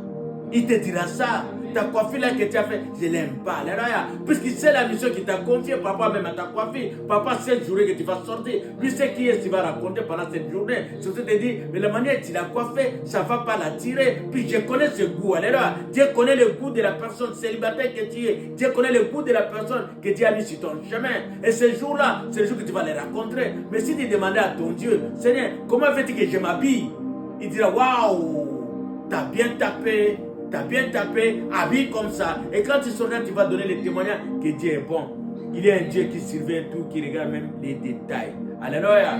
Il te dira ça. Ta coiffure là que tu as fait, je l'aime pas. Alléluia. Puisqu'il sait la mission qu'il t'a confiée par rapport même à ta coiffure. Papa sait le journée que tu vas sortir. Lui sait qui est-ce qu'il va raconter pendant cette journée. Surtout te dit, mais la manière dont tu l'as coiffé, ça ne va pas l'attirer. Puis je connais ce goût. Alléluia. Dieu connaît le goût de la personne célibataire que tu es. Dieu connaît le goût de la personne que Dieu a mis sur ton chemin. Et ce jour-là, c'est le jour que tu vas les rencontrer. Mais si tu demandais à ton Dieu, Seigneur, comment fais-tu que je m'habille? Il dira, waouh, t'as bien tapé. Tu as bien tapé, habille comme ça. Et quand tu seras, tu vas donner le témoignage que Dieu est bon. Il est un Dieu qui surveille tout, qui regarde même les détails. Alléluia.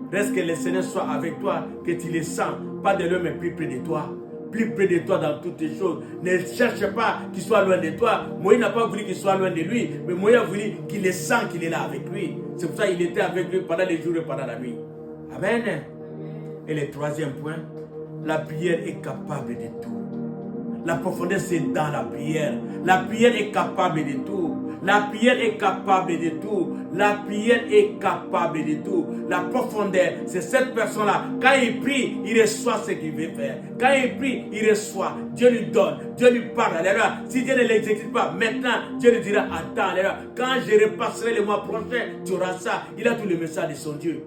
Reste que le Seigneur soit avec toi, que tu le sens. Pas de l'homme, mais plus près de toi. Plus près de toi dans toutes les choses. Ne cherche pas qu'il soit loin de toi. Moïse n'a pas voulu qu'il soit loin de lui. Mais Moïse a voulu qu'il le sente qu'il est là avec lui. C'est pour ça qu'il était avec lui pendant les jours et pendant la nuit. Amen. Et le troisième point. La prière est capable de tout. La profondeur, c'est dans la prière. La prière est capable de tout. La prière est capable de tout. La prière est capable de tout. La profondeur, c'est cette personne-là. Quand il prie, il reçoit ce qu'il veut faire. Quand il prie, il reçoit. Dieu lui donne. Dieu lui parle. Alléluia. Si Dieu ne l'exécute pas maintenant, Dieu lui dira attends. Alléluia. Quand je repasserai le mois prochain, tu auras ça. Il a tous les messages de son Dieu.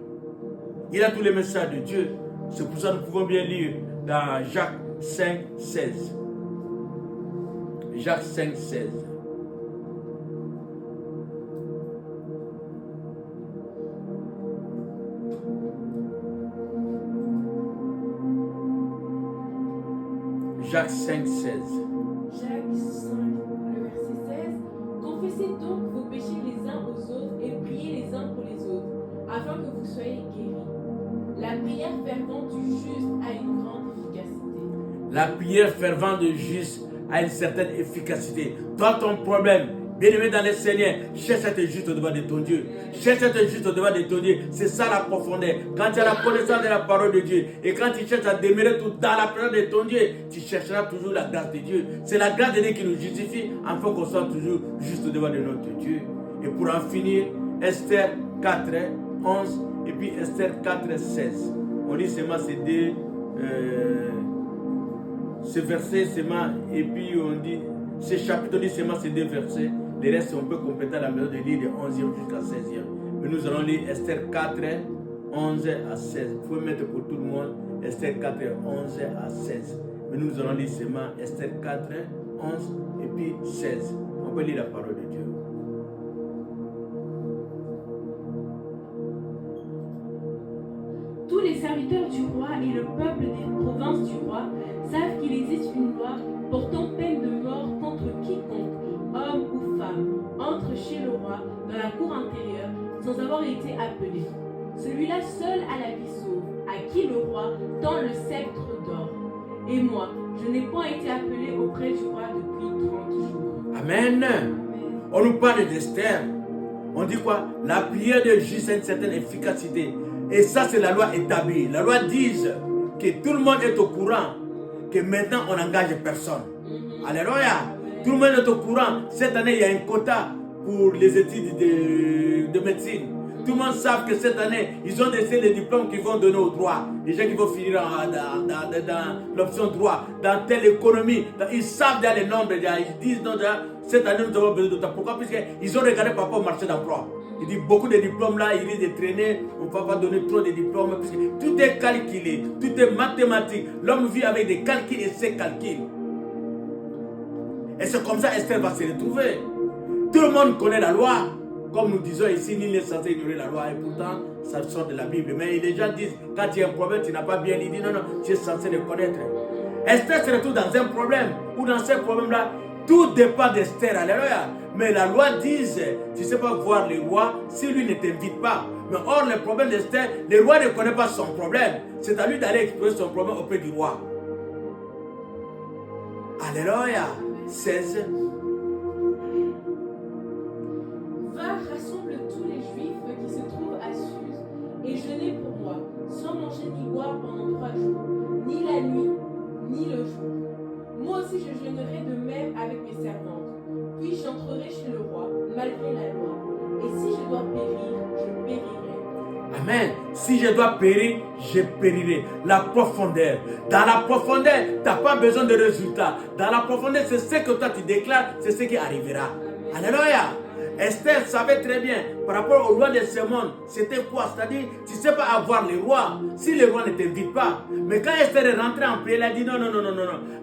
Il a tous les messages de Dieu. C'est pour ça que nous pouvons bien lire dans Jacques 5, 16. Jacques 5, 16. Jacques 5, 16. Jacques 5, le verset 16. Confessez donc vos péchés les uns aux autres et priez les uns pour les autres, afin que vous soyez guéris. La prière fervente du juste a une grande efficacité. La prière fervente du juste a une certaine efficacité. Toi, ton problème, bien-aimé dans le Seigneur, cherche à être juste au devant de ton Dieu. Cherche à être juste au devant de ton Dieu. C'est ça la profondeur. Quand tu as la connaissance de la parole de Dieu et quand tu cherches à demeurer tout dans la présence de ton Dieu, tu chercheras toujours la grâce de Dieu. C'est la grâce de Dieu qui nous justifie afin qu'on soit toujours juste au devant de notre Dieu. Et pour en finir, Esther 4, 11 et puis Esther 4, 16. On lit seulement ces deux, ce verset seulement, et puis on dit, ce chapitre dit seulement ces deux versets. Les restes, on peut compléter à la maison de lire de 11e jusqu'à 16e. Mais nous allons lire Esther 4, 11 à 16. Vous pouvez mettre pour tout le monde Esther 4, 11 à 16. Mais nous allons lire seulement Esther 4, 11 et puis 16. On peut lire la parole de Dieu. Tous les serviteurs du roi et le peuple des provinces du roi savent qu'il existe une loi portant peine de mort contre quiconque, homme ou femme, entre chez le roi dans la cour intérieure sans avoir été appelé. Celui-là seul a la vie sauve, à qui le roi tend le sceptre d'or. Et moi, je n'ai point été appelé auprès du roi depuis 30 jours. Amen. On nous parle d'Esther. On dit quoi? La prière de juste a une certaine efficacité. Et ça, c'est la loi établie. La loi dit que tout le monde est au courant que maintenant, on n'engage personne. Alléluia. Tout le monde est au courant. Cette année, il y a un quota pour les études de médecine. Tout le monde sait que cette année, ils ont des diplômes qu'ils vont donner au droit. Les gens qui vont finir dans l'option droit, dans telle économie. Ils savent déjà les nombres. Ils disent, non, cette année, nous avons besoin de ça. Pourquoi? Puisqu'ils ont regardé par rapport au marché d'emploi. Il dit beaucoup de diplômes là, il risque de traîner, on ne va pas donner trop de diplômes, parce que tout est calculé, tout est mathématique. L'homme vit avec des calculs et ses calculs. Et c'est comme ça Esther va se retrouver. Tout le monde connaît la loi. Comme nous disons ici, nul n'est censé ignorer la loi. Et pourtant, ça sort de la Bible. Mais les gens disent, quand tu as un problème, tu n'as pas bien dit, non, non, tu es censé le connaître. Esther se retrouve dans un problème, ou dans ce problème-là, tout dépend d'Esther, alléluia. Mais la loi dit, tu ne sais pas voir le roi si lui ne t'invite pas. Mais or, le problème d'Esther, le roi ne connaît pas son problème. C'est à lui d'aller exposer son problème auprès du roi. Alléluia. 16. Va, rassemble tous les Juifs qui se trouvent à Suse et jeûnez pour moi, sans manger ni boire pendant 3 jours, ni la nuit, ni le jour. Moi aussi je jeûnerai de même avec mes servantes. Puis j'entrerai chez le roi, malgré la loi. Et si je dois périr, je périrai. Amen. Si je dois périr, je périrai. La profondeur. Dans la profondeur, tu n'as pas besoin de résultats. Dans la profondeur, c'est ce que toi tu déclares, c'est ce qui arrivera. Alléluia. Esther savait très bien, par rapport au roi de ce monde, c'était quoi? C'est-à-dire, tu ne sais pas avoir les rois, si les rois ne t'invitent pas. Mais quand Esther est rentrée en prière, elle a dit non.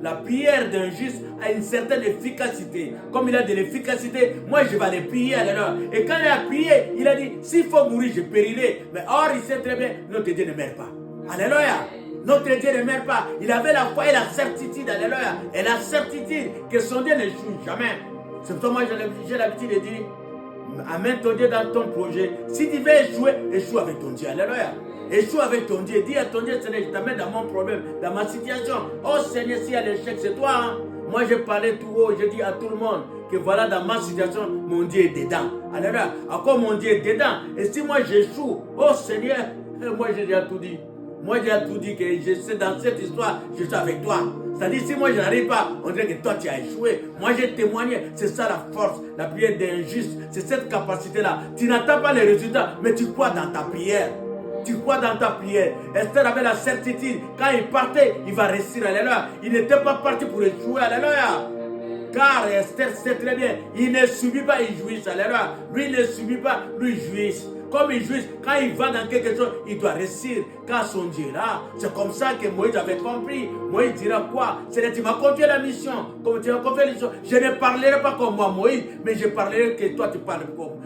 La prière d'un juste a une certaine efficacité. Comme il a de l'efficacité, moi je vais aller prier. Alléluia. Et quand il a prié, il a dit, s'il faut mourir, je périrai. Mais or, il sait très bien, notre Dieu ne meurt pas. Alléluia. Notre Dieu ne meurt pas. Il avait la foi et la certitude. Alléluia. Et la certitude que son Dieu n'échoue jamais. C'est pour ça que moi j'ai l'habitude de dire, amène ton Dieu dans ton projet. Si tu veux échouer, échoue avec ton Dieu. Alléluia. Échoue avec ton Dieu. Dis à ton Dieu, Seigneur, je t'amène dans mon problème, dans ma situation. Oh Seigneur, s'il y a l'échec, c'est toi. Hein? Moi, j'ai parlé tout haut, je dis à tout le monde que voilà, dans ma situation, mon Dieu est dedans. Alléluia. Encore mon Dieu est dedans. Et si moi j'échoue, oh Seigneur, moi j'ai déjà tout dit. Moi j'ai tout dit que je sais dans cette histoire, je suis avec toi. C'est-à-dire, si moi je n'arrive pas, on dirait que toi tu as échoué. Moi j'ai témoigné, c'est ça la force, la prière d'un juste, c'est cette capacité-là. Tu n'attends pas les résultats, mais tu crois dans ta prière. Tu crois dans ta prière. Esther avait la certitude, quand il partait, il va réussir. Alléluia. Il n'était pas parti pour échouer. Alléluia. Car Esther sait très bien, il ne subit pas, il jouisse. Alléluia. Lui il ne subit pas, lui il jouisse. Comme il jouisse, quand il va dans quelque chose, il doit réussir. Car son Dieu est là. C'est comme ça que Moïse avait compris. Moïse dira quoi? C'est tu m'as confié la mission. Comme tu m'as confié la mission, je ne parlerai pas comme moi, Moïse, mais je parlerai que toi tu parles pour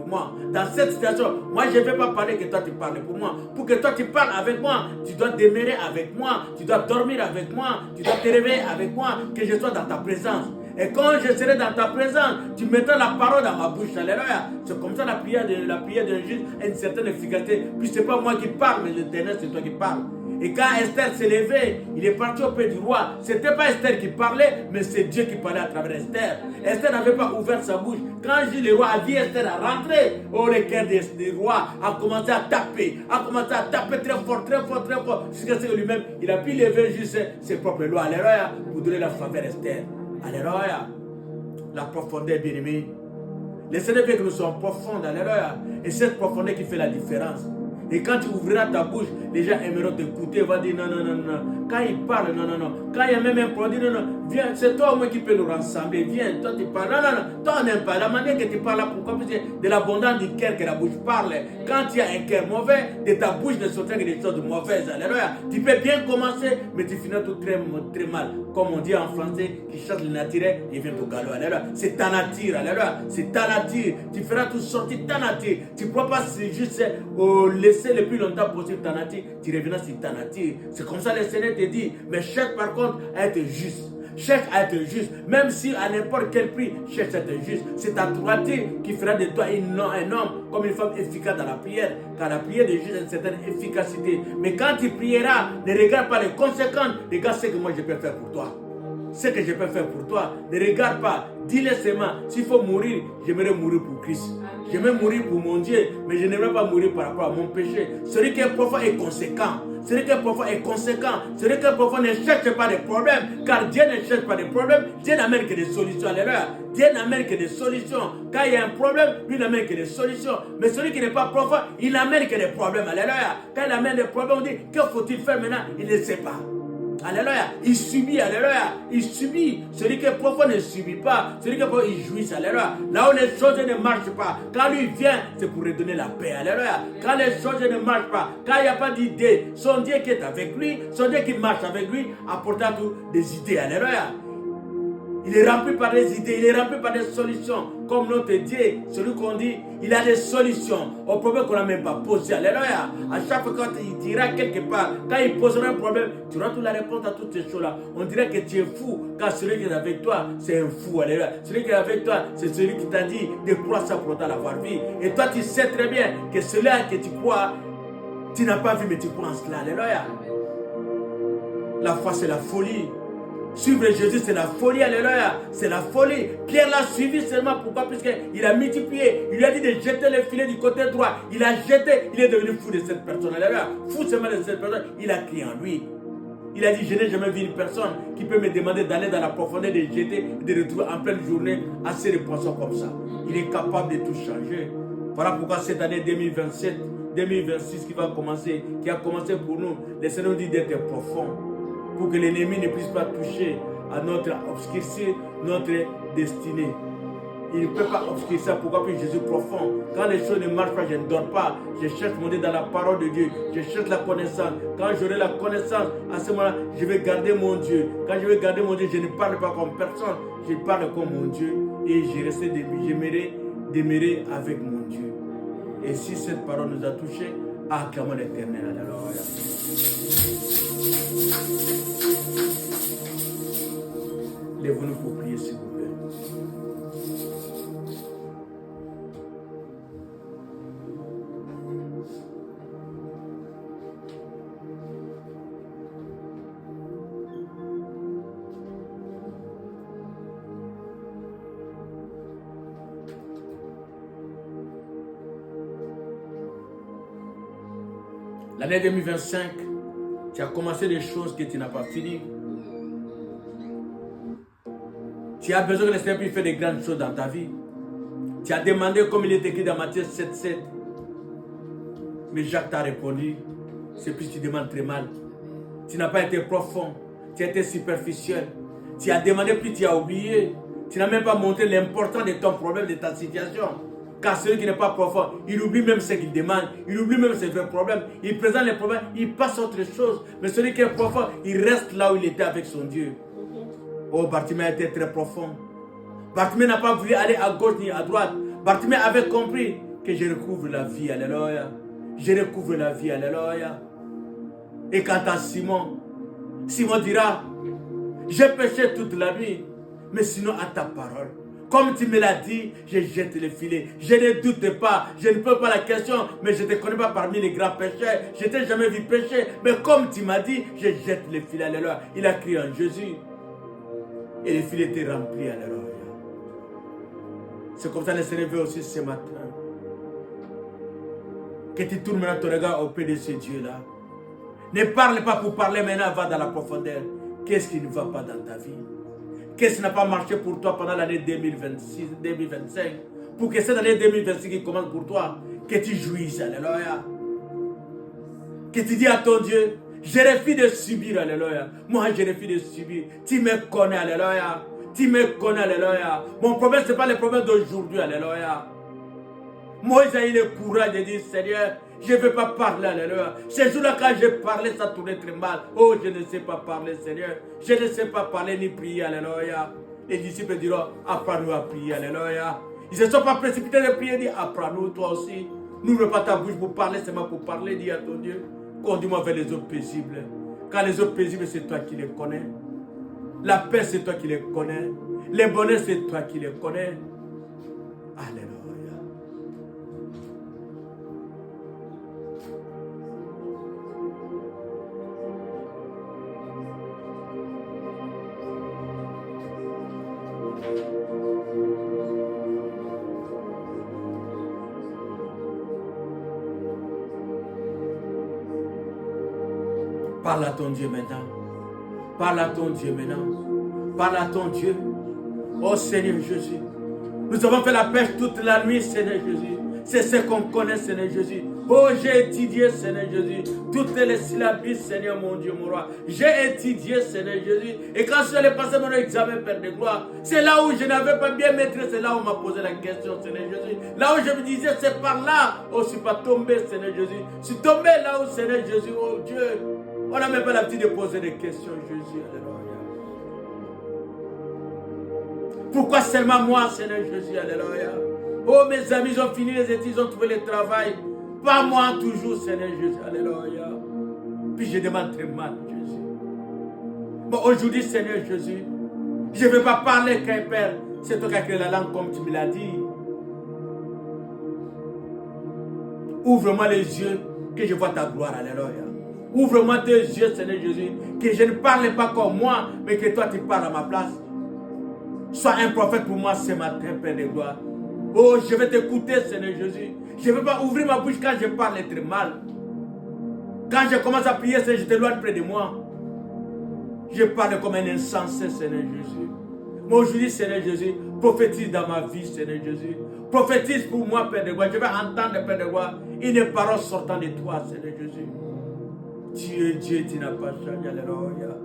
moi. Dans cette situation, moi je ne vais pas parler que toi tu parles pour moi. Pour que toi tu parles avec moi, tu dois demeurer avec moi, tu dois dormir avec moi, tu dois te réveiller avec moi, que je sois dans ta présence. Et quand je serai dans ta présence, tu mettras la parole dans ma bouche. Alléluia. C'est comme ça la prière d'un juste a une certaine efficacité. Puis ce n'est pas moi qui parle, mais l'Éternel, c'est toi qui parles. Et quand Esther s'est levée, il est parti auprès du roi. Ce n'était pas Esther qui parlait, mais c'est Dieu qui parlait à travers Esther. Esther n'avait pas ouvert sa bouche. Quand le roi a vu Esther à rentrer, oh, le cœur des rois a commencé à taper. Très fort. Jusqu'à ce que lui-même, il a pu lever juste ses propres lois. Alléluia. Pour donner la faveur à Esther. Alléluia. La profondeur, bien-aimée. Le Seigneur veut que nous soyons profonds. Alléluia. Et cette profondeur qui fait la différence. Et quand tu ouvriras ta bouche, les gens aimeront t'écouter. Ils vont dire non. Quand il parle, non. Quand il y a même un produit, non. Viens, c'est toi moi qui peux nous rassembler. Viens, toi tu parles. Non. Toi on n'aime pas. La manière que tu parles là, pourquoi? Parce que de l'abondance du cœur que la bouche parle. Quand tu as un cœur mauvais, de ta bouche ne sortira que des choses mauvaises. Alléluia. Tu peux bien commencer, mais tu finis tout très mal. Comme on dit en français, qui chasse le naturel, il vient au galop. Alléluia. C'est ta nature. Alléluia. C'est ta nature. Tu feras tout sortir ta nature. Tu ne pourras pas juste laisser le plus longtemps possible ta nature. Tu reviendras sur ta nature. C'est comme ça que le Seigneur te dit. Mais cherche par contre à être juste. Cherche à être juste. Même si à n'importe quel prix, cherche à être juste. C'est ta droiture qui fera de toi un homme comme une femme efficace dans la prière. Car la prière de juste a une certaine efficacité. Mais quand tu prieras, ne regarde pas les conséquences. Regarde ce que moi je peux faire pour toi. Ce que je peux faire pour toi. Ne regarde pas. Dis-le seulement. S'il faut mourir, j'aimerais mourir pour Christ. J'aimerais mourir pour mon Dieu. Mais je n'aimerais pas mourir par rapport à mon péché. Celui qui est profond est conséquent. Celui qui est profond est conséquent. Celui qui est profond ne cherche pas de problèmes. Car Dieu ne cherche pas de problèmes. Dieu n'amène que des solutions. Alléluia. Dieu n'amène que des solutions. Quand il y a un problème, lui n'amène que des solutions. Mais celui qui n'est pas profond, il n'amène que des problèmes. Alléluia. Quand il amène des problèmes, on dit, que faut-il faire maintenant? Il ne sait pas. Alléluia. Il subit, alléluia. Il subit. Celui qui est profond ne subit pas. Celui qui est profond, il jouit, alléluia. Là où les choses ne marchent pas, quand lui vient, c'est pour redonner la paix, alléluia. Quand les choses ne marchent pas, quand il n'y a pas d'idée, son Dieu qui est avec lui, son Dieu qui marche avec lui, apportera toutes des idées, alléluia. Il est rempli par des idées, il est rempli par des solutions. Comme notre Dieu, celui qu'on dit, il a des solutions au problème qu'on n'a même pas posé. Alléluia. À chaque fois quand il dira quelque part, quand il posera un problème, tu auras toute la réponse à toutes ces choses-là. On dirait que tu es fou, car celui qui est avec toi, c'est un fou. Alléluia. Celui qui est avec toi, c'est celui qui t'a dit de croire ça pour autant d'avoir vie. Et toi, tu sais très bien que celui-là que tu crois, tu n'as pas vu, mais tu crois en cela. Alléluia. La foi, c'est la folie. Suivre Jésus, c'est la folie, alléluia. C'est la folie. Pierre l'a suivi seulement pourquoi? Puisqu'il a multiplié. Il lui a dit de jeter le filet du côté droit. Il a jeté. Il est devenu fou de cette personne, alléluia. Fou seulement de cette personne. Il a crié en lui. Il a dit, je n'ai jamais vu une personne qui peut me demander d'aller dans la profondeur, de jeter, de retrouver en pleine journée assez de poissons comme ça. Il est capable de tout changer. Voilà pourquoi cette année 2027, 2026 qui va commencer, qui a commencé pour nous, le Seigneur dit d'être profond. Pour que l'ennemi ne puisse pas toucher à notre obscurcir notre destinée. Il ne peut pas obscurcir. Pourquoi? Puis Jésus profond. Quand les choses ne marchent pas, je ne dors pas. Je cherche mon Dieu dans la parole de Dieu. Je cherche la connaissance. Quand j'aurai la connaissance, à ce moment-là, je vais garder mon Dieu. Quand je vais garder mon Dieu, je ne parle pas comme personne. Je parle comme mon Dieu. Et j'aimerai demeurer avec mon Dieu. Et si cette parole nous a touchés, acclamons l'Éternel. Alléluia. Lève-nous pour prier, s'il vous plaît. L'année 2025, tu as commencé des choses que tu n'as pas fini. Tu as besoin que le Seigneur puisse faire de grandes choses dans ta vie. Tu as demandé comme il est écrit dans Matthieu 7,7. Mais Jacques t'a répondu, c'est plus tu demandes très mal. Tu n'as pas été profond, tu as été superficiel. Tu as demandé puis tu as oublié. Tu n'as même pas montré l'importance de ton problème, de ta situation. Car celui qui n'est pas profond, il oublie même ce qu'il demande. Il oublie même ses vrais problèmes. Il présente les problèmes, il passe à autre chose. Mais celui qui est profond, il reste là où il était avec son Dieu. Oh, Bartimée était très profond. Bartimée n'a pas voulu aller à gauche ni à droite. Bartimée avait compris que je recouvre la vie, alléluia. Je recouvre la vie, alléluia. Et quant à Simon, Simon dira, j'ai péché toute la nuit, mais sinon à ta parole. Comme tu me l'as dit, je jette le filet. Je ne doute pas, je ne peux pas la question, mais je ne te connais pas parmi les grands pécheurs. Je ne t'ai jamais vu pécher, mais comme tu m'as dit, je jette le filet, alléluia. Il a crié en Jésus. Et le filet était rempli, alléluia. C'est comme ça que le Seigneur veut aussi ce matin. Que tu tournes maintenant ton regard auprès de ce Dieu-là. Ne parle pas pour parler, maintenant va dans la profondeur. Qu'est-ce qui ne va pas dans ta vie? Qu'est-ce qui n'a pas marché pour toi pendant l'année 2026, 2025? Pour que cette année 2026 qui commence pour toi, que tu jouisses, alléluia. Que tu dis à ton Dieu, je refuse de subir, alléluia. Moi, je refuse de subir. Tu me connais, alléluia. Tu me connais, alléluia. Mon problème, ce n'est pas le problème d'aujourd'hui, alléluia. Moïse a eu le courage de dire, Seigneur, je ne veux pas parler, alléluia. Ce jour-là, quand j'ai parlé, ça tournait très mal. Oh, je ne sais pas parler, Seigneur. Je ne sais pas parler ni prier, alléluia. Les disciples diront, apprends-nous à prier, alléluia. Ils ne se sont pas précipités de prier, dis, apprends-nous, toi aussi. N'ouvre pas ta bouche pour parler, seulement pour parler, dis à ton Dieu. Conduis-moi vers les eaux paisibles. Car les eaux paisibles, c'est toi qui les connais. La paix, c'est toi qui les connais. Les bonheurs, c'est toi qui les connais. Alléluia. Parle à ton Dieu maintenant. Parle à ton Dieu maintenant. Parle à ton Dieu. Oh Seigneur Jésus. Nous avons fait la pêche toute la nuit, Seigneur Jésus. C'est ce qu'on connaît, Seigneur Jésus. Oh, j'ai étudié, Seigneur Jésus, toutes les syllabes, Seigneur mon Dieu, mon roi. J'ai étudié, Seigneur Jésus. Et quand je suis allé passer mon examen, Père de gloire, c'est là où je n'avais pas bien maîtrisé. C'est là où on m'a posé la question, Seigneur Jésus. Là où je me disais, c'est par là. Oh, je ne suis pas tombé, Seigneur Jésus. Je suis tombé là où, Seigneur Jésus, oh Dieu. On n'a même pas l'habitude de poser des questions, Jésus. Alléluia. Pourquoi seulement moi, Seigneur Jésus, alléluia. Oh, mes amis, ils ont fini les études, ils ont trouvé le travail. Pas moi toujours, Seigneur Jésus, alléluia. Puis je demande très mal, Jésus. Bon, aujourd'hui, Seigneur Jésus, je ne veux pas parler qu'un Père. C'est toi qui as créé la langue comme tu me l'as dit. Ouvre-moi les yeux, que je vois ta gloire, alléluia. Ouvre-moi tes yeux, Seigneur Jésus, que je ne parle pas comme moi, mais que toi tu parles à ma place. Sois un prophète pour moi ce matin, Père de gloire. Oh, je vais t'écouter, Seigneur Jésus. Je ne veux pas ouvrir ma bouche quand je parle très mal. Quand je commence à prier, Seigneur, je t'éloigne près de moi. Je parle comme un insensé, Seigneur Jésus. Moi aujourd'hui, Seigneur Jésus, prophétise dans ma vie, Seigneur Jésus. Prophétise pour moi, Père de gloire. Je vais entendre, Père de gloire, une parole sortant de toi, Seigneur Jésus. Dieu, Dieu, tu n'as pas changé, alléluia.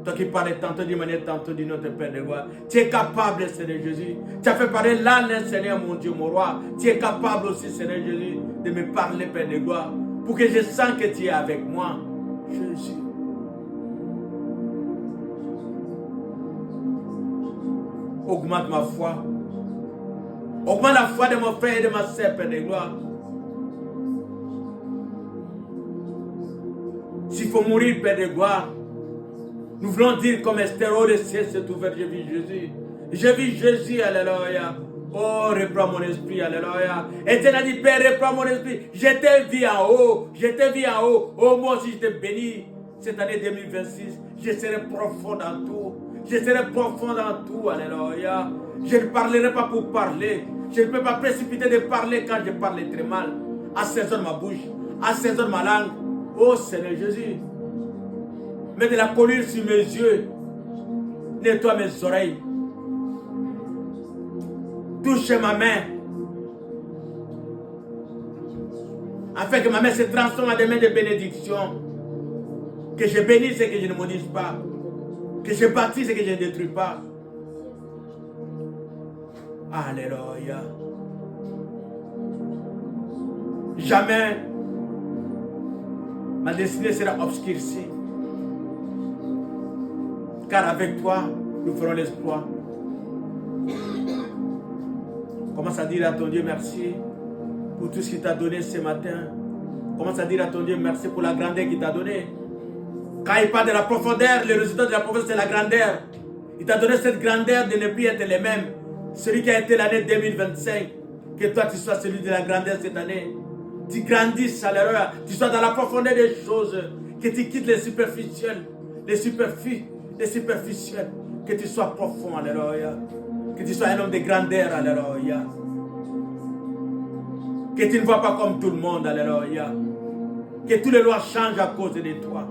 Toi qui parles tantôt d'une manière, tantôt d'une autre, Père de gloire. Tu es capable, Seigneur Jésus. Tu as fait parler l'âne, Seigneur, mon Dieu, mon roi. Tu es capable aussi, Seigneur Jésus, de me parler, Père de gloire. Pour que je sente que tu es avec moi. Jésus. Augmente ma foi. Augmente la foi de mon frère et de ma sœur, Père de gloire. S'il faut mourir, Père de gloire, nous voulons dire comme Esther, oh le ciel s'est ouvert, je vis Jésus. Je vis Jésus, alléluia. Oh, reprends mon esprit, alléluia. Et tu as dit, Père, reprends mon esprit. Je t'ai vu en haut, je t'ai vu en haut. Oh, moi aussi, je t'ai béni. Cette année 2026, je serai profond dans tout. Je serai profond dans tout, alléluia. Je ne parlerai pas pour parler. Je ne peux pas précipiter de parler quand je parle très mal. Assaisonne ma bouche, assaisonne ma langue. Oh Seigneur Jésus, mets de la colure sur mes yeux. Nettoie mes oreilles. Touche ma main. Afin que ma main se transforme en des mains de bénédiction. Que je bénisse et que je ne maudisse pas. Que je bâtisse et que je ne détruis pas. Alléluia. Jamais ma destinée sera obscurcie. Car avec toi, nous ferons l'exploit. Commence à dire à ton Dieu merci pour tout ce qu'il t'a donné ce matin. Commence à dire à ton Dieu merci pour la grandeur qu'il t'a donnée. Quand il parle de la profondeur, le résultat de la profondeur, c'est la grandeur. Il t'a donné cette grandeur de ne plus être les mêmes. Celui qui a été l'année 2025, que toi tu sois celui de la grandeur cette année. Tu grandisses à l'erreur, tu sois dans la profondeur des choses, que tu quittes les superficiels, les superficiels, que tu sois profond, alléluia. Que tu sois un homme de grandeur, alléluia. Que tu ne vois pas comme tout le monde, alléluia. Que toutes les lois changent à cause de toi.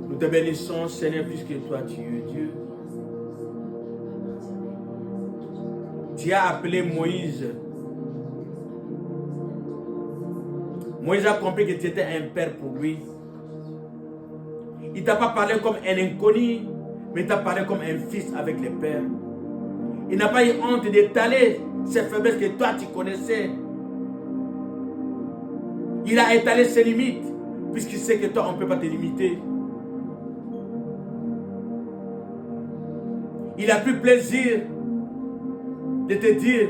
Nous te bénissons, Seigneur, puisque toi tu es Dieu. Tu as appelé Moïse. Moïse a compris que tu étais un père pour lui. Il ne t'a pas parlé comme un inconnu, mais il t'a parlé comme un fils avec le père. Il n'a pas eu honte d'étaler ses faiblesses que toi tu connaissais. Il a étalé ses limites, puisqu'il sait que toi on ne peut pas te limiter. Il a pris plaisir de te dire,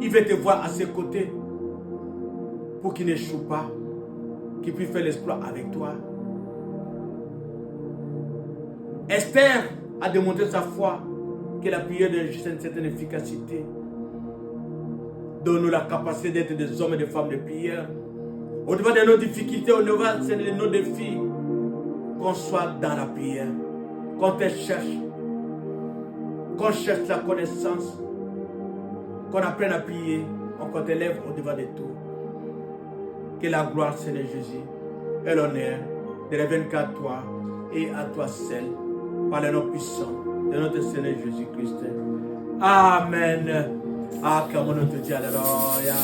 il veut te voir à ses côtés pour qu'il n'échoue pas, qu'il puisse faire l'exploit avec toi. Esther a démontré sa foi, que la prière d'un juste a une certaine efficacité. Donne-nous la capacité d'être des hommes et des femmes de prière. Au-delà de nos difficultés, au-delà de nos défis, qu'on soit dans la prière, qu'on te cherche, qu'on cherche la connaissance, qu'on apprenne à prier, qu'on t'élève au-devant de tout. Que la gloire, Seigneur Jésus, et l'honneur ne reviennent qu'à toi et à toi seul, par le nom puissant de notre Seigneur Jésus-Christ. Amen. Ah, comme on te dit, alléluia.